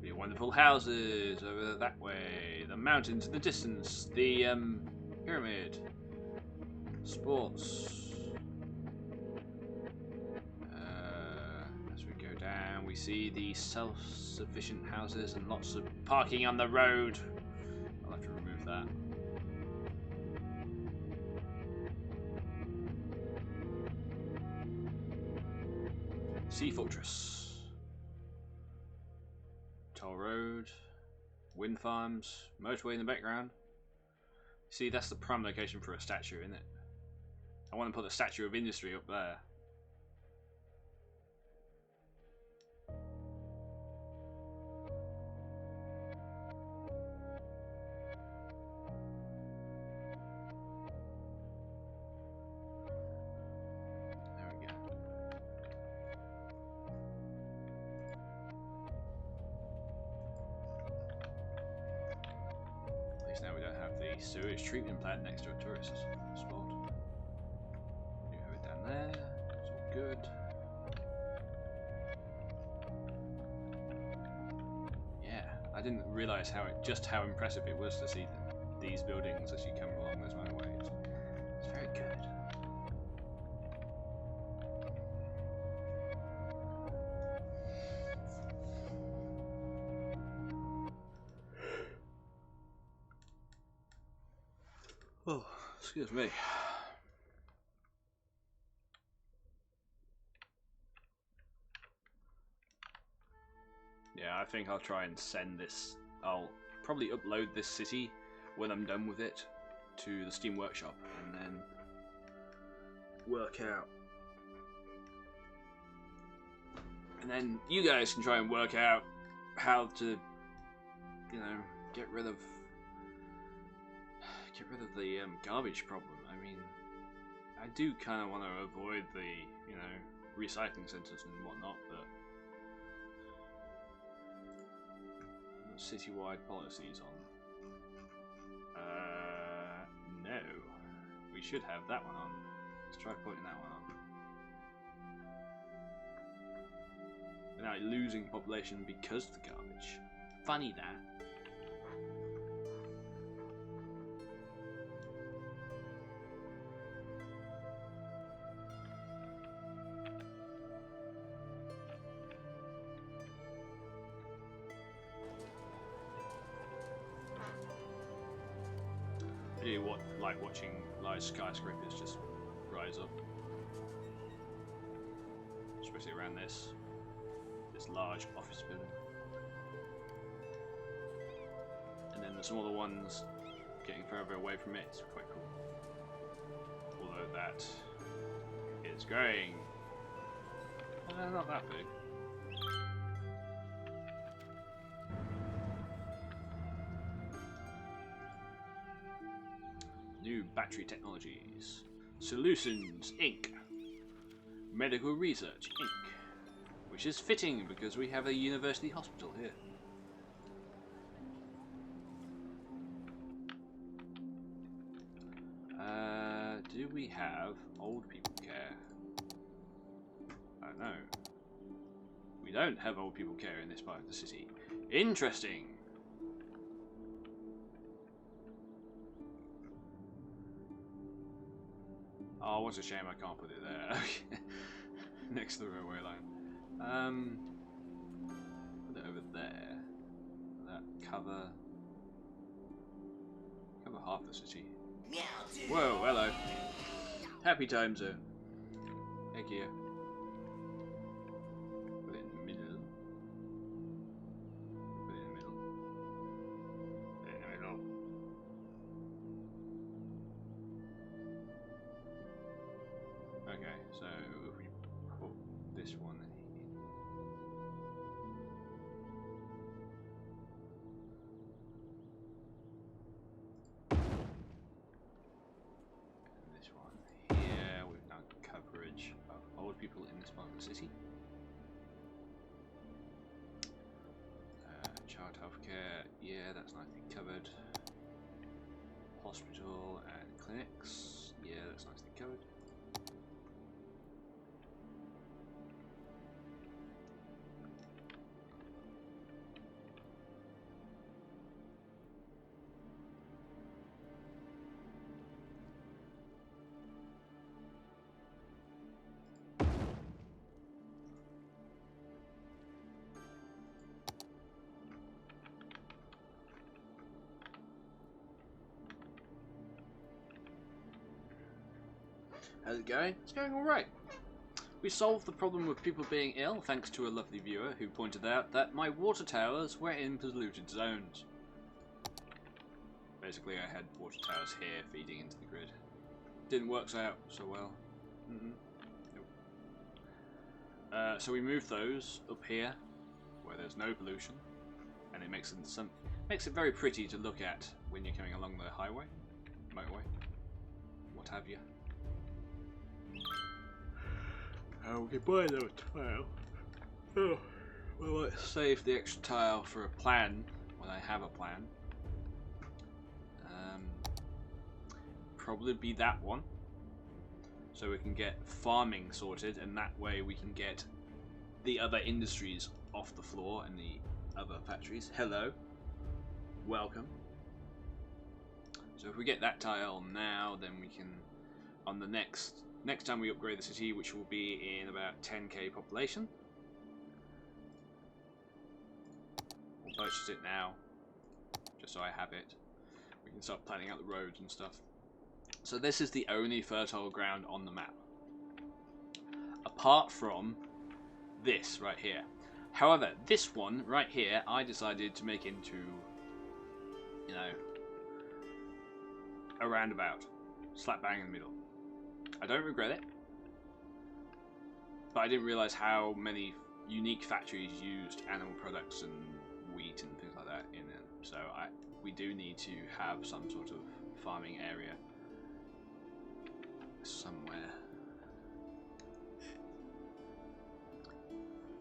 The wonderful houses over that way. The mountains in the distance. The pyramid. Sports. As we go down, we see the self-sufficient houses and lots of parking on the road. I'll have to remove that. Sea Fortress. Toll Road. Wind farms. Motorway in the background. See, that's the prime location for a statue, isn't it? I want to put the Statue of Industry up there. Now we don't have the sewage treatment plant next to a tourist spot. You have it down there. It's all good. Yeah, I didn't realise just how impressive it was to see these buildings as you come along those motorways. It's very good. Oh, excuse me. Yeah, I think I'll try and send this. I'll probably upload this city when I'm done with it to the Steam Workshop and then work out And then you guys can try and work out how to, you know, get rid of the garbage problem. I mean, I do kind of want to avoid the, you know, recycling centres and whatnot, but citywide policies on. No. We should have that one on. Let's try putting that one on. We're now losing population because of the garbage. Funny that. Really like watching large skyscrapers just rise up, especially around this large office building, and then the smaller ones getting further away from it. It's quite cool, although that is growing not that big. New battery technologies. Solutions Inc. Medical Research Inc. Which is fitting because we have a university hospital here. Do we have old people care? I don't know. We don't have old people care in this part of the city. Interesting. Oh, what a shame I can't put it there. Next to the railway line. Put it over there. That cover half the city. Whoa, hello. Happy time zone. Heck yeah. Put it in the middle. Put it in the middle. Put it in the middle. Okay, so if we put this one in. And this one here, we've now got coverage of old people in this part of the city. Child healthcare, yeah, that's nicely covered. Hospital and clinics, yeah, that's nicely covered. How's it going? It's going alright. We solved the problem of people being ill thanks to a lovely viewer who pointed out that my water towers were in polluted zones. Basically, I had water towers here feeding into the grid. Didn't work out so well. Nope. So we moved those up here where there's no pollution, and it makes it very pretty to look at when you're coming along the highway, motorway, what have you. Oh, we can buy another tile. Oh, well, let's save the extra tile for a plan when I have a plan. Probably be that one, so we can get farming sorted, and that way we can get the other industries off the floor and the other factories. Hello, welcome. So if we get that tile now, then we can, on the next time we upgrade the city, which will be in about 10k population, we'll purchase it now, just so I have it. We can start planning out the roads and stuff. So this is the only fertile ground on the map, apart from this right here. However, this one right here, I decided to make into, you know, a roundabout, slap bang in the middle. I don't regret it, but I didn't realise how many unique factories used animal products and wheat and things like that in it. So we do need to have some sort of farming area somewhere.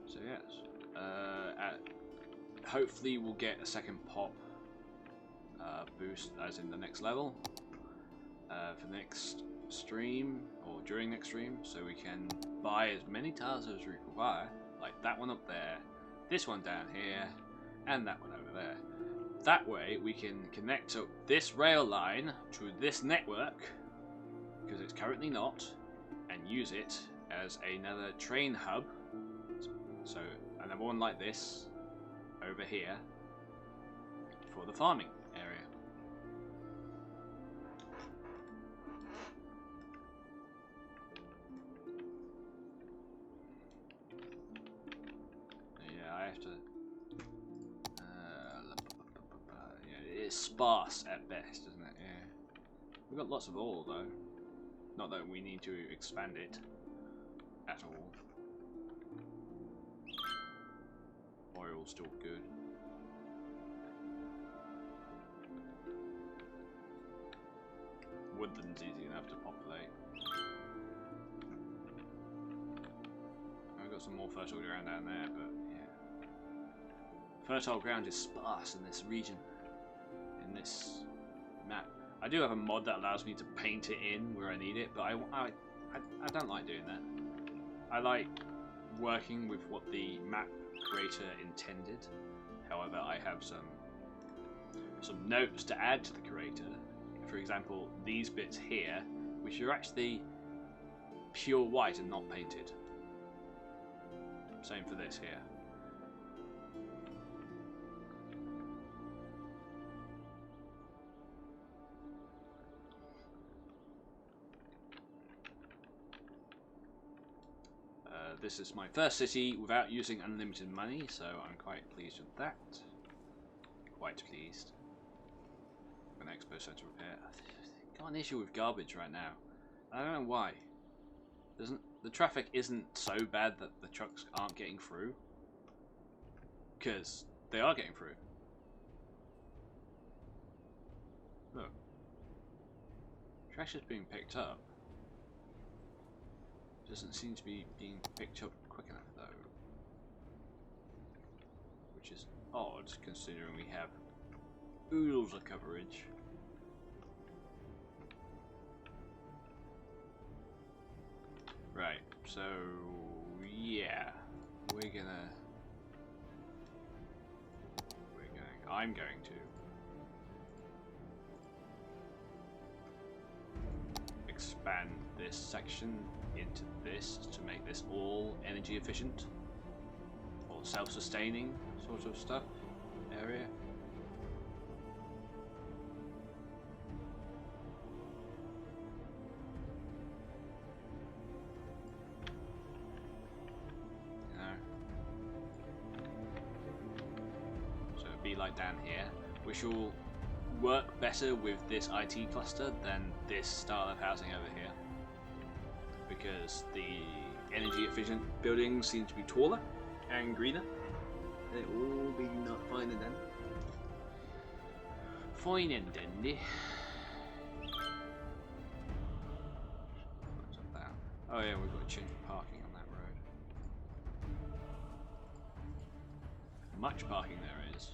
So yes, hopefully we'll get a second pop boost as in the next level for next stream or during next stream, so we can buy as many tiles as we require, like that one up there, this one down here, and that one over there. That way we can connect up this rail line to this network, because it's currently not, and use it as another train hub. So another one like this over here for the farming area. Yeah, I have to. Yeah, it's sparse at best, isn't it? Yeah. We've got lots of oil though. Not that we need to expand it at all. Oil's still good. Woodland's easy enough to populate. I've got some more fertile ground down there, but yeah. Fertile ground is sparse in this region, in this map. I do have a mod that allows me to paint it in where I need it, but I don't like doing that. I like working with what the map creator intended. However, I have some notes to add to the creator. For example, these bits here, which are actually pure white and not painted. Same for this here. This is my first city without using unlimited money, so I'm quite pleased with that. Quite pleased. An expo center repair. I've got an issue with garbage right now. I don't know why. The traffic isn't so bad that the trucks aren't getting through, because they are getting through. Look, trash is being picked up. Doesn't seem to be being picked up quick enough though, which is odd considering we have oodles of coverage. Right, so yeah, I'm going to expand this section into this to make this all energy efficient or self-sustaining sort of stuff area. You know, so it'd be like down here, which will work better with this IT cluster than this style of housing over here, because the energy efficient buildings seem to be taller and greener, and it will be not fine and dandy. Fine and dandy. Oh yeah, we've got to change parking on that road. Much parking there is.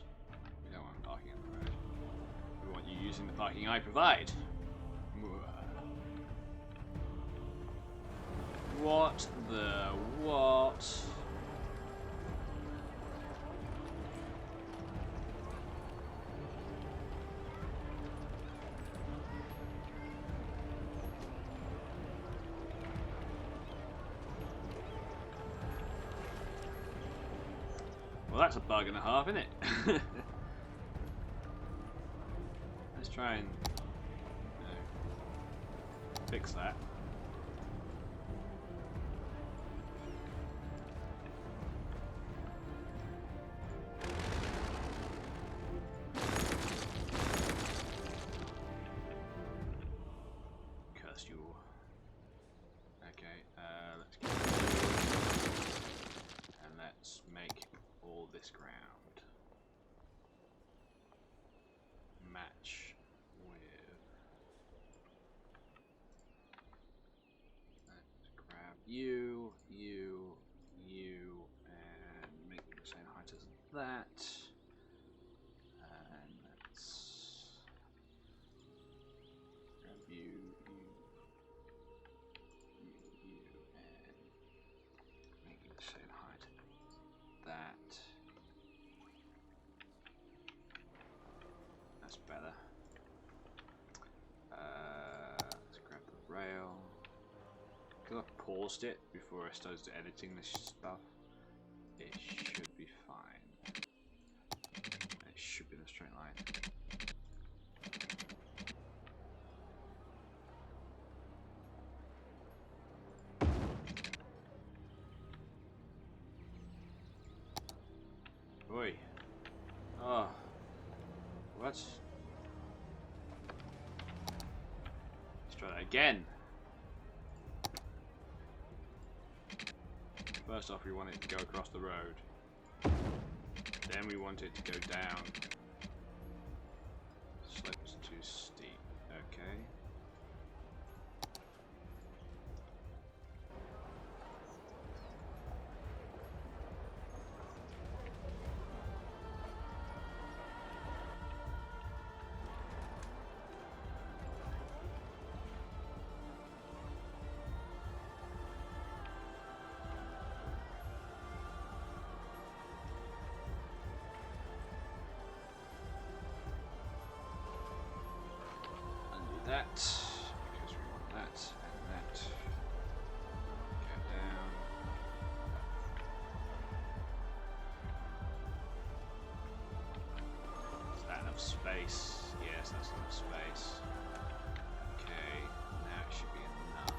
We don't want parking on the road. We want you using the parking I provide. What the what? Well, that's a bug and a half, isn't it? Let's try and fix that. Curse you. Okay, let's get and let's you, and make them the same height as that. And let's grab you, and make it the same height as that. That's better. Let's grab the rail. Because I paused it before I started editing this stuff, it should be fine. It should be in a straight line. Oi. Oh. What? Let's try that again. First off, we want it to go across the road. Then we want it to go down. Slope is too steep. Okay. That, because we want that and that. Go down. Is that enough space? Yes, that's enough space. Okay, now it should be enough.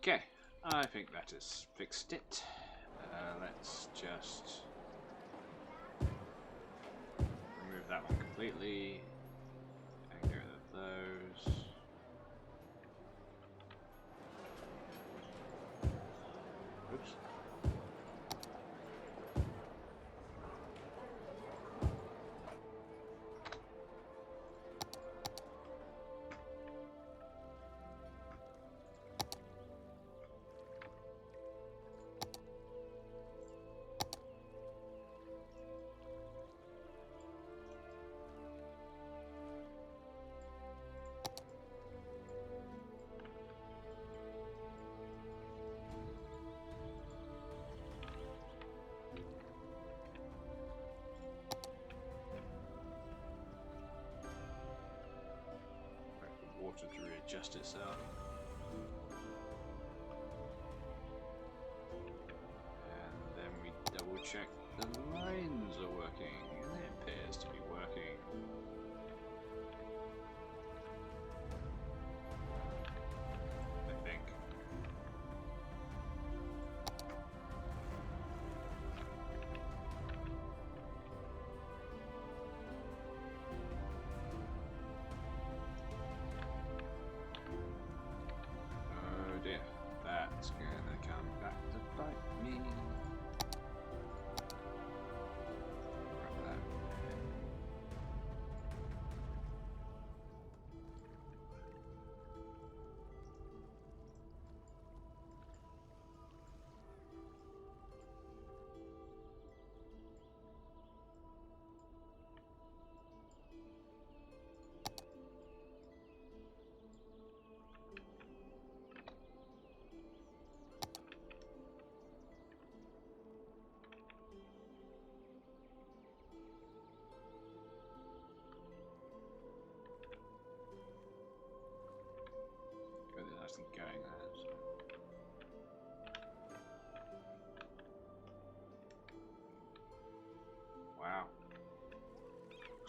Okay, I think that has fixed it. Let's just remove that one completely and get rid of those. Oops. Water to readjust itself. And then we double check the lines are working, and it appears to be working. I think.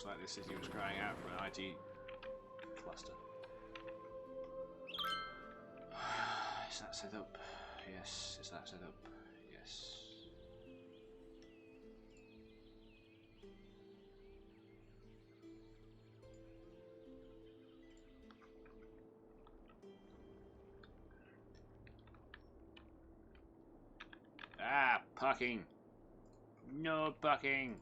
Looks like this city was crying out for an IT cluster. Is that set up? Yes. Is that set up? Yes. Ah, parking! No parking!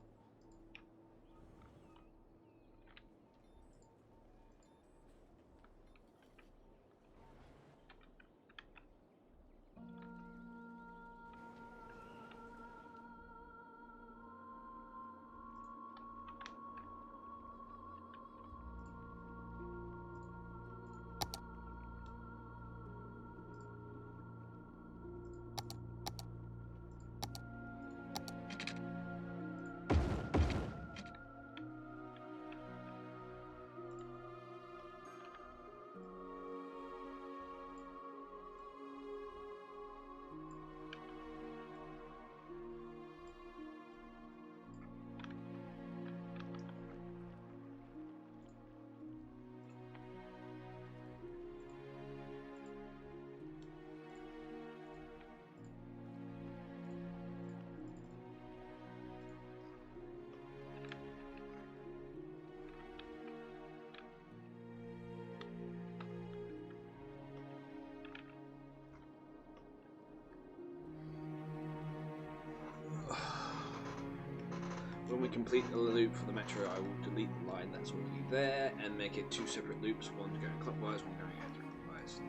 When we complete the loop for the metro, I will delete the line that's already there and make it 2 separate loops, one going clockwise, one going anti-clockwise.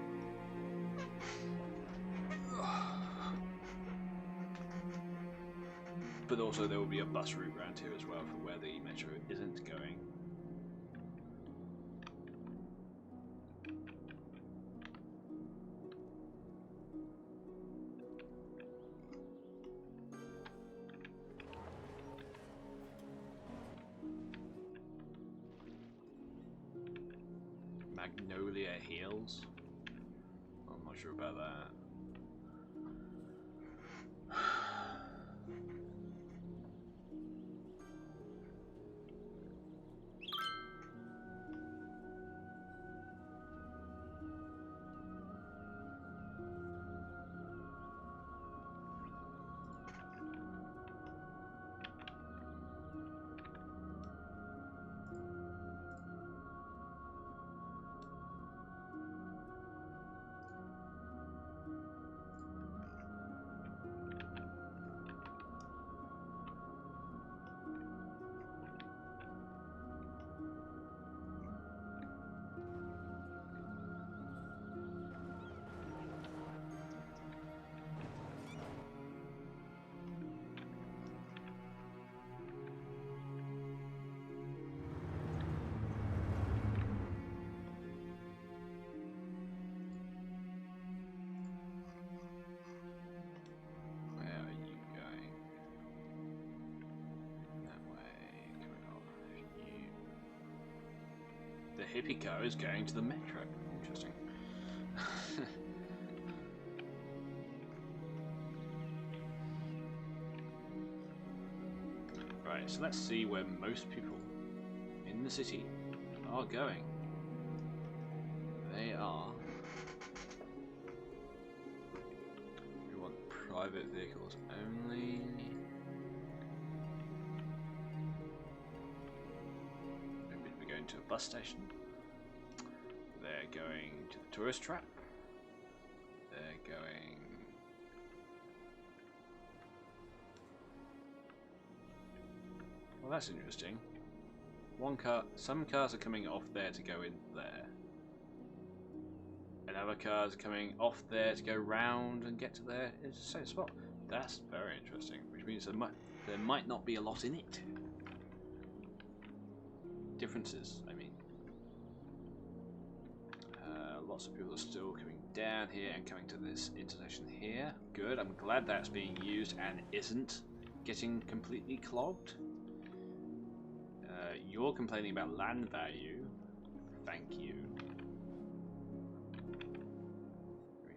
But also there will be a bus route round here as well for where the metro isn't going. Magnolia Hills? I'm not sure about that. The hippie car is going to the metro. Interesting. Right, so let's see where most people in the city are going. They are... We want private vehicles only. Maybe we're going to a bus station. They're going to the tourist trap. They're going... Well, that's interesting. Some cars are coming off there to go in there. And other cars are coming off there to go round and get to there. It's the same spot. That's very interesting, which means there might not be a lot in it. Differences, I mean. Lots of people are still coming down here and coming to this intersection here. Good, I'm glad that's being used and isn't getting completely clogged. You're complaining about land value. Thank you.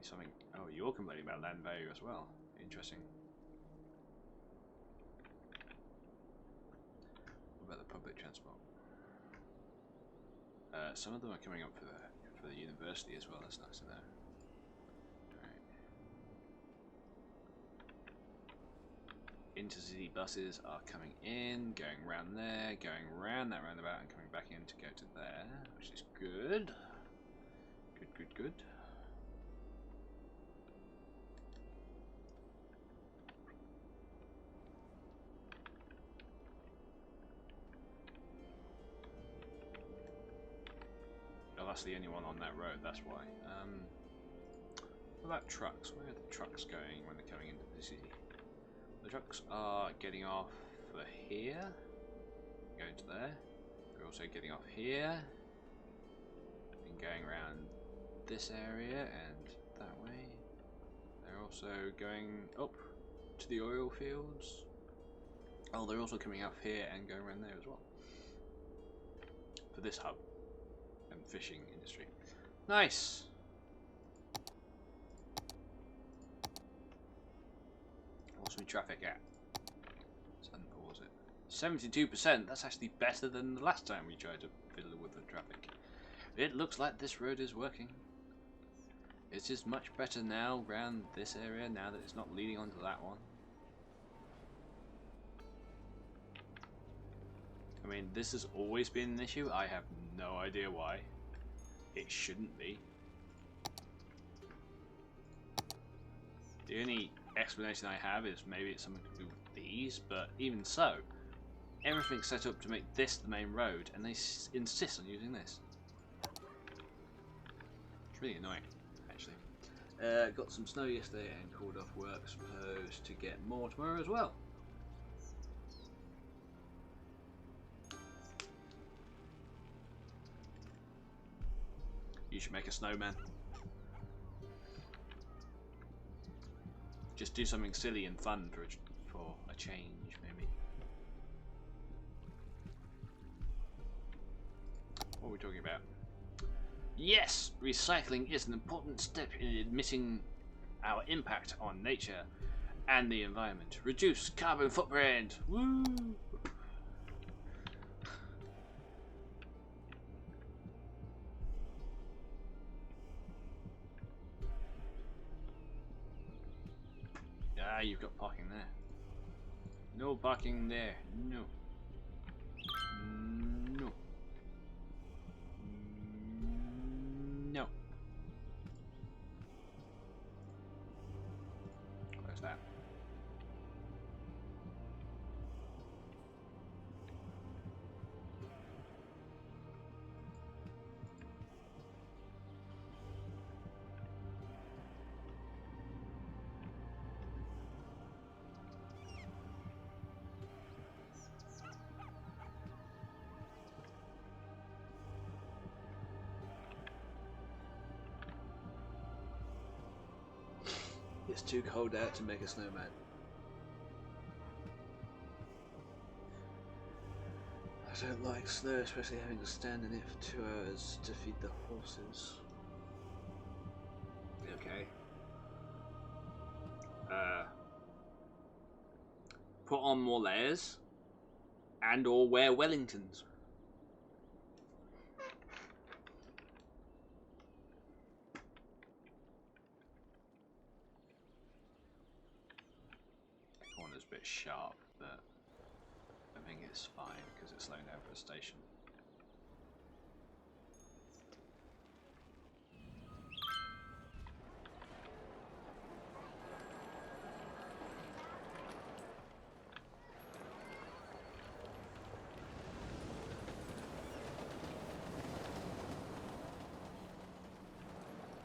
Something. Oh, you're complaining about land value as well. Interesting. What about the public transport? Some of them are coming up for the university as well. That's nice to know. Right. Intercity buses are coming in, going around there, going around that roundabout, and coming back in to go to there, which is good. Good. Oh, that's the only one on that road, that's why. What about trucks? Where are the trucks going when they're coming into the city? The trucks are getting off for here, going to there. They're also getting off here, and going around this area and that way. They're also going up to the oil fields. Oh, they're also coming up here and going around there as well. For this hub and fishing industry. Nice! What's my traffic at? What was it? 72%. That's actually better than the last time we tried to fiddle with the traffic. It looks like this road is working. It is much better now around this area now that it's not leading onto that one. I mean, this has always been an issue. I have no idea why. It shouldn't be. The only explanation I have is maybe it's something to do with these, but even so, everything's set up to make this the main road, and they insist on using this. It's really annoying, actually. Got some snow yesterday and called off work, supposed to get more tomorrow as well. You should make a snowman. Just do something silly and fun for a change, maybe. What are we talking about? Yes! Recycling is an important step in admitting our impact on nature and the environment. Reduce carbon footprint! Woo! Ah, you've got parking there. No parking there. No. No. No. Where's that? It's too cold out to make a snowman. I don't like snow, especially having to stand in it for 2 hours to feed the horses. Okay. Put on more layers and or wear Wellingtons. Corner's a bit sharp, but I think it's fine because it's slowing down for a station.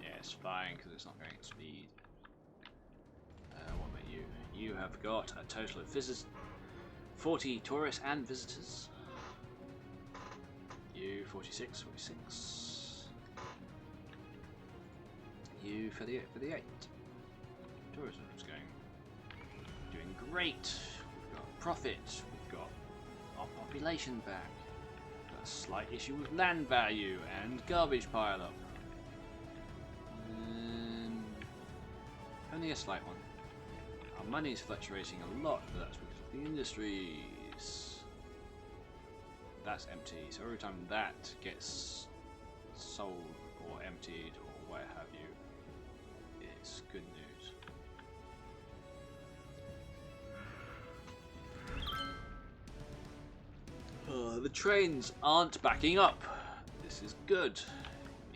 Yeah, it's fine because it's not going at speed. What about you? You have got a total of 40 tourists and visitors. You 46. You 38. Tourism is doing great. We've got profit. We've got our population back. We've got a slight issue with land value and garbage pile up. Only a slight one. Our money's fluctuating a lot, but that's because of the industries. That's empty, so every time that gets sold or emptied or what have you, it's good news. The trains aren't backing up. This is good. It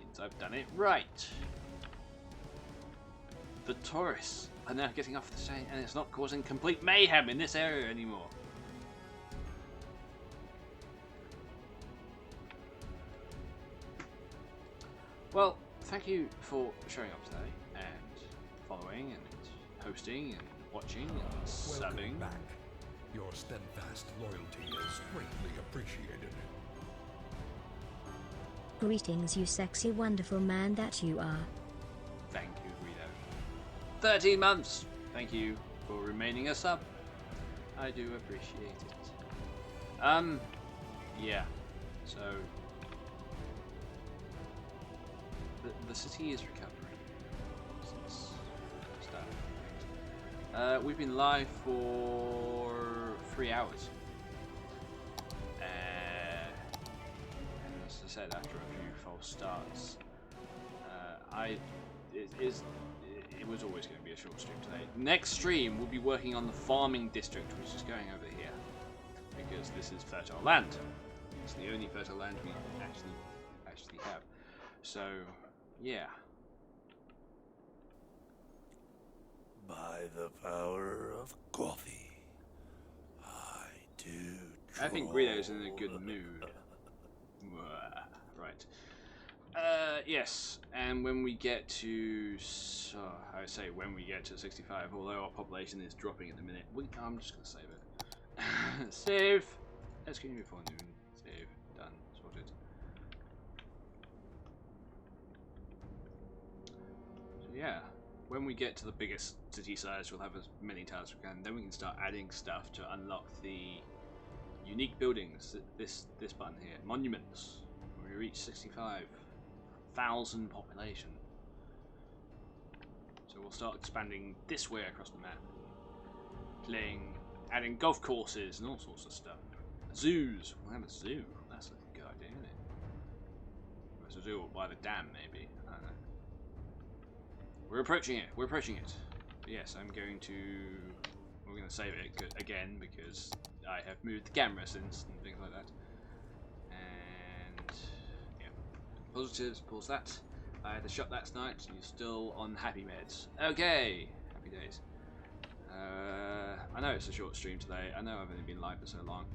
means I've done it right. The tourists are now getting off the train and it's not causing complete mayhem in this area anymore. Well, thank you for showing up today and following and hosting and watching and subbing. Welcome back. Your steadfast loyalty is greatly appreciated. Greetings, you sexy, wonderful man that you are. Thank you, Guido. 13 months! Thank you for remaining a sub. I do appreciate it. Yeah. So, the city is recovering since the start of things. We've been live for 3 hours. And as I said, after a few false starts, it was always going to be a short stream today. Next stream, we'll be working on the farming district, which is going over here, because this is fertile land. It's the only fertile land we actually have. So, yeah. By the power of coffee, I do. I think Guido's in a good mood. Right. Yes, and when we get to, when we get to 65, although our population is dropping at the minute, I'm just going to save it. Save! Let's get before noon. Save. Done. Sorted. So yeah, when we get to the biggest city size, we'll have as many tiles as we can. Then we can start adding stuff to unlock the unique buildings. This button here, monuments. When we reach 65,000 population. So we'll start expanding this way across the map. Adding golf courses and all sorts of stuff. Zoos. We'll have a zoo. That's a good idea, isn't it? There's a zoo by the dam, maybe. I don't know. We're approaching it. We're approaching it. But yes, we're going to save it again because I have moved the camera since and things like that. And yeah, positives. Pause that. I had a shot last night. You're still on happy meds. Okay, happy days. I know it's a short stream today. I know I've only been live for so long.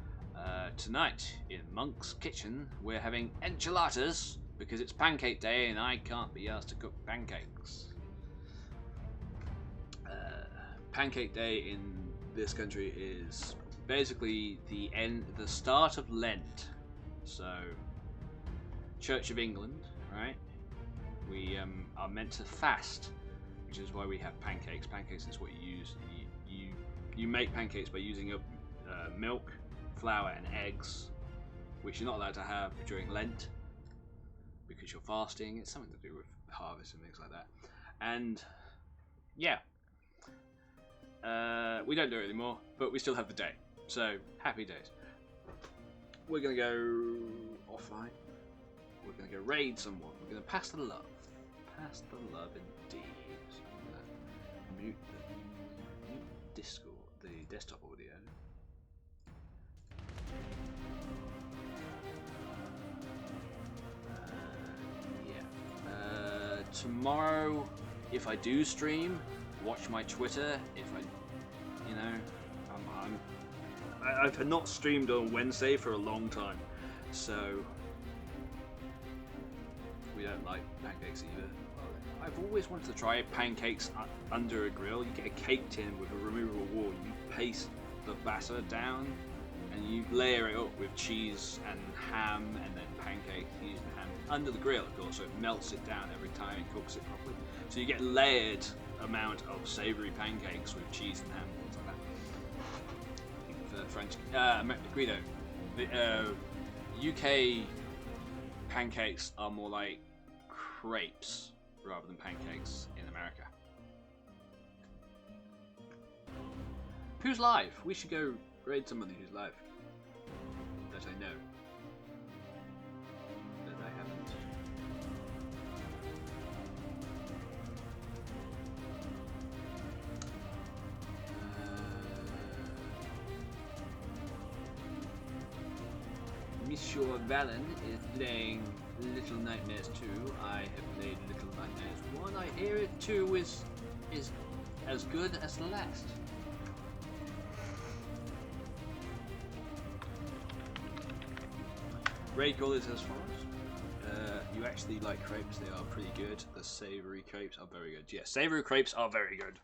Tonight in Monk's Kitchen, we're having enchiladas because it's pancake day and I can't be asked to cook pancakes. Pancake day in this country is basically the start of Lent. So, Church of England, right? We are meant to fast, which is why we have pancakes. Pancakes is what you use. You make pancakes by using up milk, flour, and eggs, which you're not allowed to have during Lent because you're fasting. It's something to do with harvest and things like that. And yeah, we don't do it anymore, but we still have the day. So happy days. We're gonna go offline. We're gonna go raid someone. We're gonna pass the love. Pass the love indeed. So I'm gonna mute the Discord, the desktop audio. Tomorrow, if I do stream, watch my Twitter. If I've not streamed on Wednesday for a long time, so we don't like pancakes either. I've always wanted to try pancakes under a grill. You get a cake tin with a removable wall. You paste the batter down, and you layer it up with cheese and ham, and then pancakes using ham under the grill, of course, so it melts it down every time and cooks it properly. So you get layered amount of savoury pancakes with cheese and ham, things like that. I think for French, Guido, the UK pancakes are more like crepes rather than pancakes in America. Who's live? We should go raid somebody who's live. That I know. That I haven't. sure Valen is playing Little Nightmares 2. I have played Little Nightmares 1. I hear it 2 is as good as the last. Raid goal is as follows. You actually like crepes, they are pretty good. The savoury crepes are very good. Yes, savoury crepes are very good.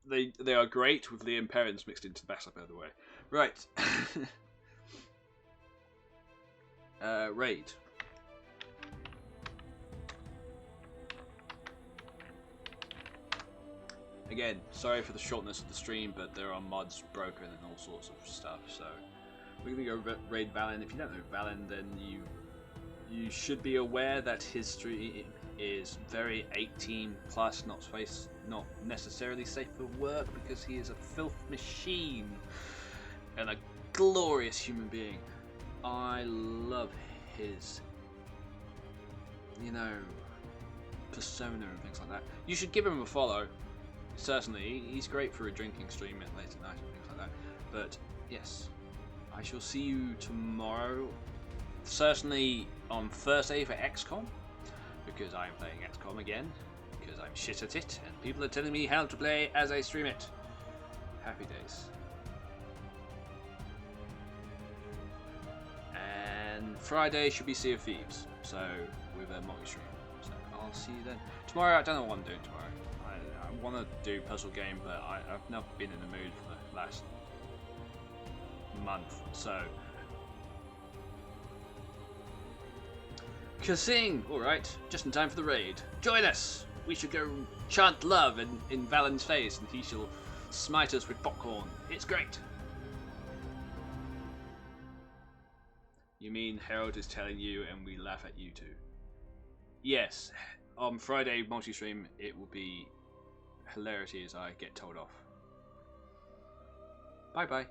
They are great with Liam Perrins mixed into the backstop, by the way. Right. Raid. Again, sorry for the shortness of the stream, but there are mods broken and all sorts of stuff, so we're gonna go raid Valen. If you don't know Valen, then you should be aware that his stream is very 18 plus, not necessarily safe for work, because he is a filth machine and a glorious human being. I love his, persona and things like that. You should give him a follow. Certainly, he's great for a drinking stream at late at night and things like that. But yes, I shall see you tomorrow. Certainly on Thursday for XCOM, because I'm playing XCOM again, because I'm shit at it, and people are telling me how to play as I stream it. Happy days. And Friday should be Sea of Thieves, so with a multi-stream. So I'll see you then. Tomorrow, I don't know what I'm doing tomorrow. I want to do puzzle game, but I've not been in the mood for the last month, so. Kasing! Alright, just in time for the raid. Join us! We should go chant love in Valen's face, and he shall smite us with popcorn. It's great! You mean Harold is telling you and we laugh at you too? Yes, on Friday multi-stream it will be hilarity as I get told off. Bye bye.